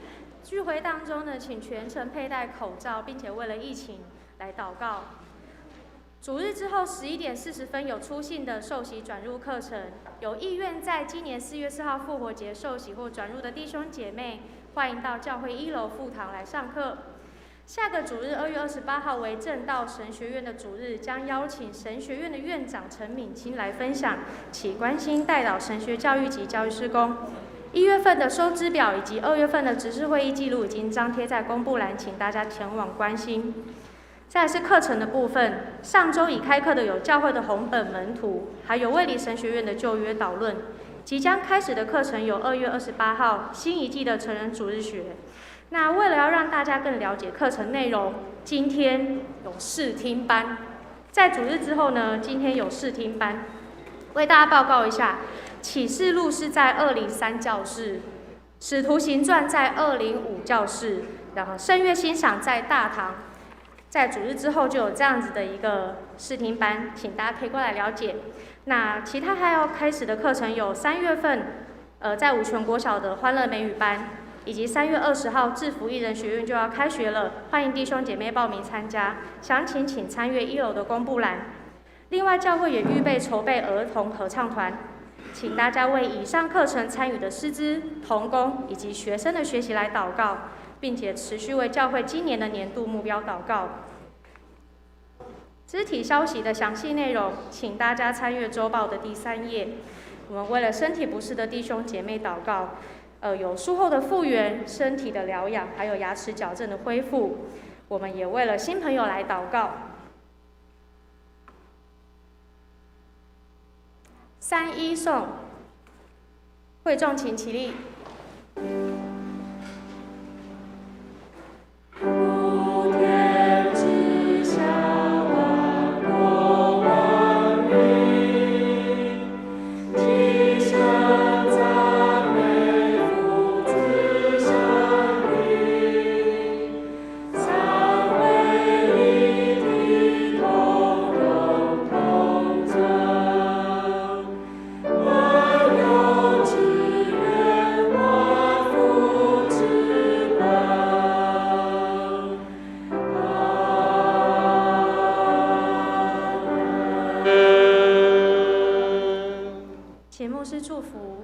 聚会当中呢，请全程佩戴口罩，并且为了疫情来祷告。主日之后11点40分有初信的受洗转入课程，有意愿在今年4月4号复活节受洗或转入的弟兄姐妹，欢迎到教会1楼副堂来上课。下个主日2月28号为正道神学院的主日，将邀请神学院的院长陈敏清来分享其关心代祷神学教育及教育事工。1月份的收支表以及2月份的执事会议记录已经张贴在公布栏，请大家前往关心。再来是课程的部分，上周已开课的有教会的红本门徒，还有卫理神学院的旧约导论。即将开始的课程有2月28号新一季的成人主日学。那为了要让大家更了解课程内容，今天有试听班。在主日之后呢，今天有试听班，为大家报告一下。启示录是在203教室，使徒行传在205教室，然后圣乐欣赏在大堂。在主日之后就有这样子的一个试听班，请大家可以过来了解。那其他还要开始的课程有3月份，在五泉国小的欢乐美语班，以及3月20号制服艺人学院就要开学了，欢迎弟兄姐妹报名参加，详情请参阅1楼的公布栏。另外，教会也预备筹备儿童合唱团，请大家为以上课程参与的师资、同工以及学生的学习来祷告，并且持续为教会今年的年度目标祷告。肢体消息的详细内容，请大家参阅周报的第3页。我们为了身体不适的弟兄姐妹祷告，有术后的复原、身体的疗养，还有牙齿矫正的恢复。我们也为了新朋友来祷告。3-1颂，会众请起立。普天之下，万国万民，齐声赞美父子圣灵，三位一体，同荣同尊，万有之源，万福之本。请牧师祝福。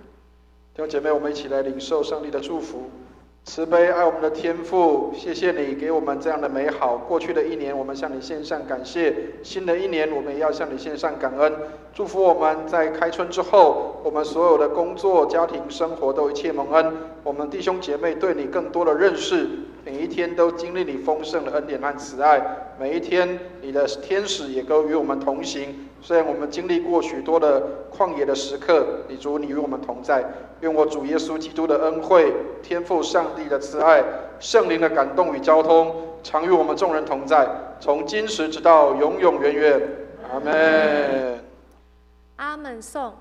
弟兄姐妹，我们一起来领受上帝的祝福。慈悲爱我们的天父，谢谢你给我们这样的美好。过去的1年，我们向你献上感谢；新的1年，我们也要向你献上感恩。祝福我们在开春之后，我们所有的工作、家庭、生活都一切蒙恩。我们弟兄姐妹对你更多的认识，每一天都经历你丰盛的恩典和慈爱。每一天，你的天使也都与我们同行。虽然我们经历过许多的旷野的时刻，你与我们同在。愿我主耶稣基督的恩惠、天父上帝的慈爱、圣灵的感动与交通，常与我们众人同在，从今时直到永永远远。阿们。阿们颂。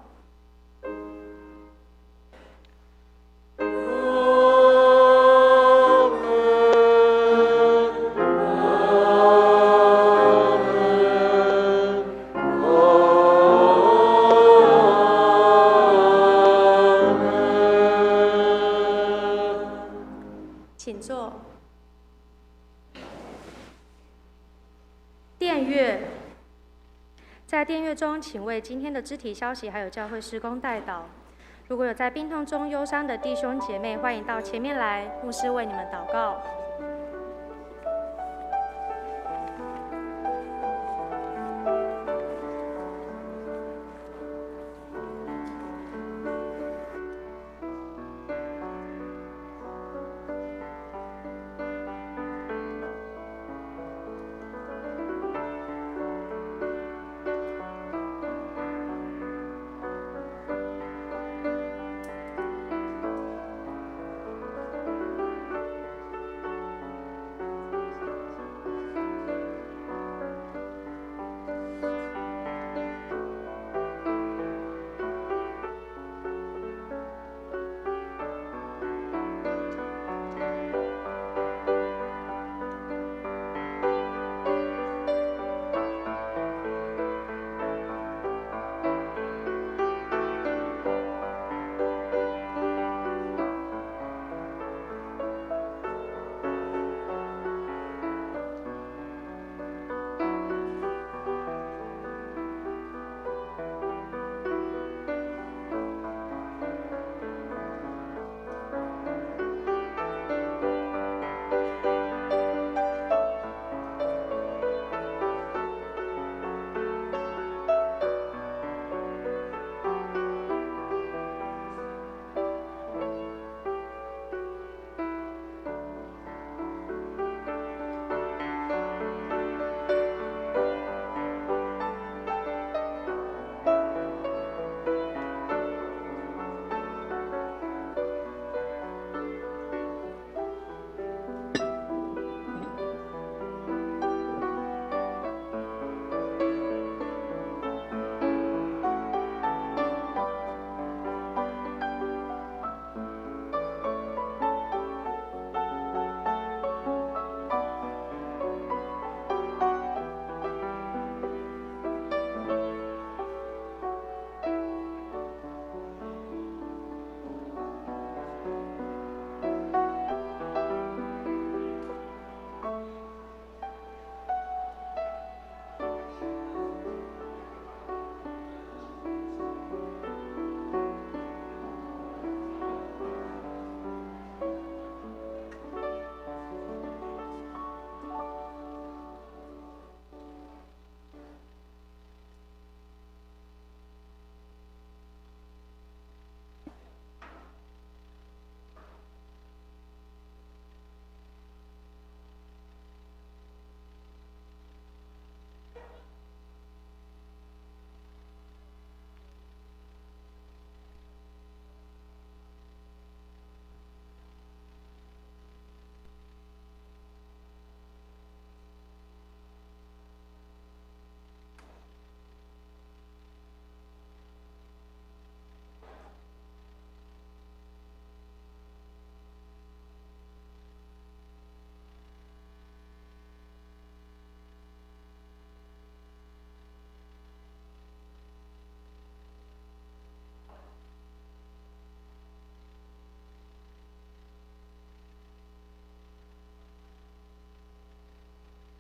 请坐。殿乐，在殿乐中，请为今天的肢体消息还有教会事工代祷。如果有在病痛中忧伤的弟兄姐妹，欢迎到前面来，牧师为你们祷告。